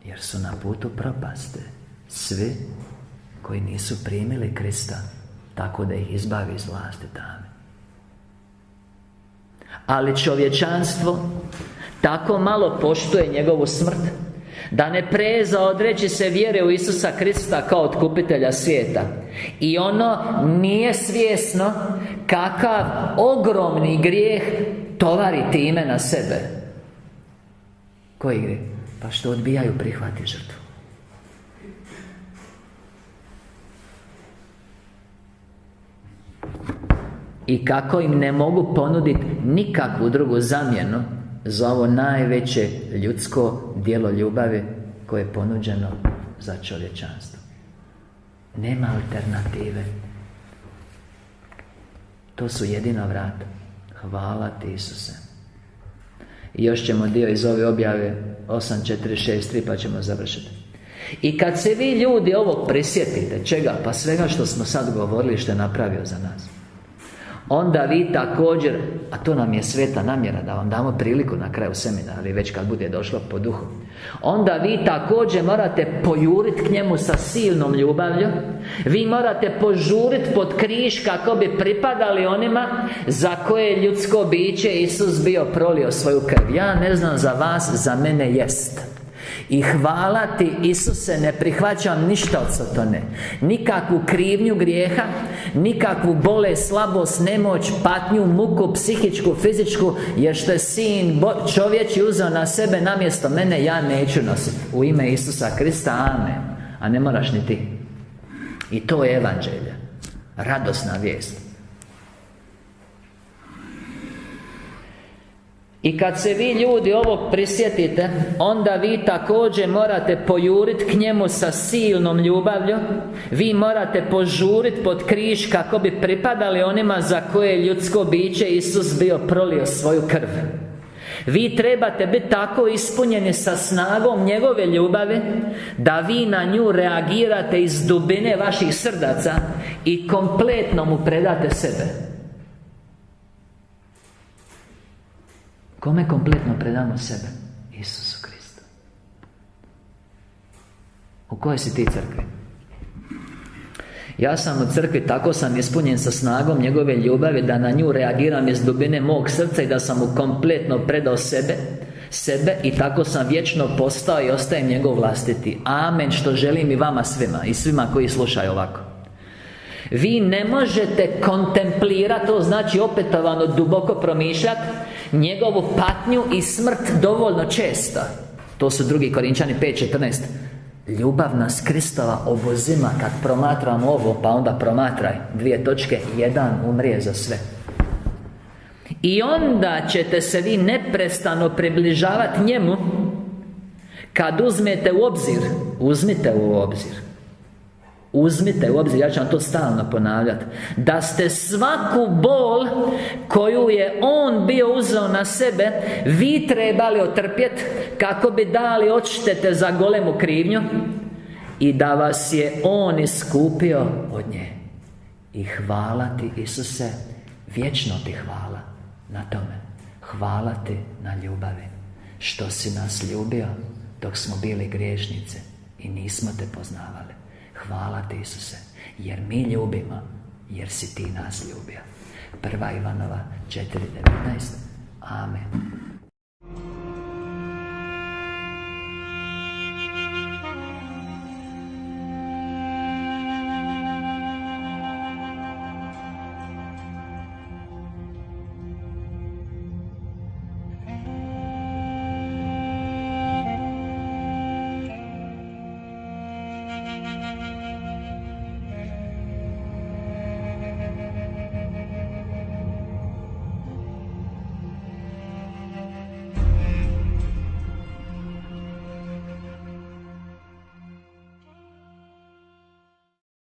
Speaker 1: jer su na putu propasti svi koji nisu primili Krista, tako da ih izbavi iz vlasti tame. Ali čovječanstvo tako malo poštuje njegovu smrt da ne preza odreći se vjere u Isusa Krista kao otkupitelja svijeta. I ono nije svjesno kakav ogromni grijeh tovari time na sebe. Koji grijeh? Pa što odbijaju prihvatiti žrtvu. I kako im ne mogu ponuditi nikakvu drugu zamjenu za ovo najveće ljudsko djelo ljubavi koje je ponuđeno za čovječanstvo. Nema alternative. To su jedina vrata. Hvala ti, Isuse. I još ćemo dio iz ove objave 8.4.6.3 pa ćemo završiti. I kad se vi ljudi ovog prisjetite, čega? Pa svega što smo sad govorili, što je napravio za nas, onda vi također, a to nam je sveta namjera, da vam damo priliku na kraju seminara, ili već kad bude došlo po duhu, onda vi također morate pojuriti k njemu sa silnom ljubavlju. Vi morate požuriti pod križ kako bi pripadali onima za koje je ljudsko biće Isus bio prolio svoju krv. Ja ne znam za vas, za mene jest. I hvala ti, Isuse, ne prihvaćam ništa od Sotone. Nikakvu krivnju grijeha, nikakvu bolest, slabost, nemoć, patnju, muku, psihičku, fizičku, jer što je Sin čovječi uzeo na sebe namjesto mene, ja neću nositi. U ime Isusa Krista, amen. A ne moraš ni ti. I to je evanđelje, radosna vijest. I kad se vi ljudi ovog prisjetite, onda vi također morate pojuriti k njemu sa silnom ljubavlju. Vi morate požuriti pod križ kako bi pripadali onima za koje je ljudsko biće Isus bio prolio svoju krv. Vi trebate biti tako ispunjeni sa snagom njegove ljubavi da vi na nju reagirate iz dubine vaših srdaca i kompletno mu predate sebe. Kome kompletno predamo sebe? Isusu Kristu. U kojoj si ti crkvi? Ja sam u crkvi, tako sam ispunjen sa snagom njegove ljubavi da na nju reagiram iz dubine mog srca i da sam mu kompletno predao sebe i tako sam vječno postao i ostajem njegov vlastiti. Amen, što želim i vama svima i svima koji slušaju ovako. Vi ne možete kontemplirati, to znači opetovano duboko promišljati njegovu patnju i smrt dovoljno često. To su 2. Korinčani 5:14. Ljubav nas Kristova obuzima. Kad promatramo ovo, pa onda promatraj 2 točke, 1 umrije za sve. I onda ćete se vi neprestano približavati njemu kad uzmete u obzir. Uzmite u obzir, ja ću vam to stalno ponavljati, da ste svaku bol koju je on bio uzeo na sebe, vi trebali otrpjeti kako bi dali odštete za golemu krivnju i da vas je on iskupio od nje. I hvala ti, Isuse, vječno ti hvala na tome. Hvala ti na ljubavi, što si nas ljubio dok smo bili griješnici i nismo te poznavali. Hvala ti, Isuse, jer mi ljubimo, jer si ti nas ljubio. 1. Ivanova 4:19. Amen.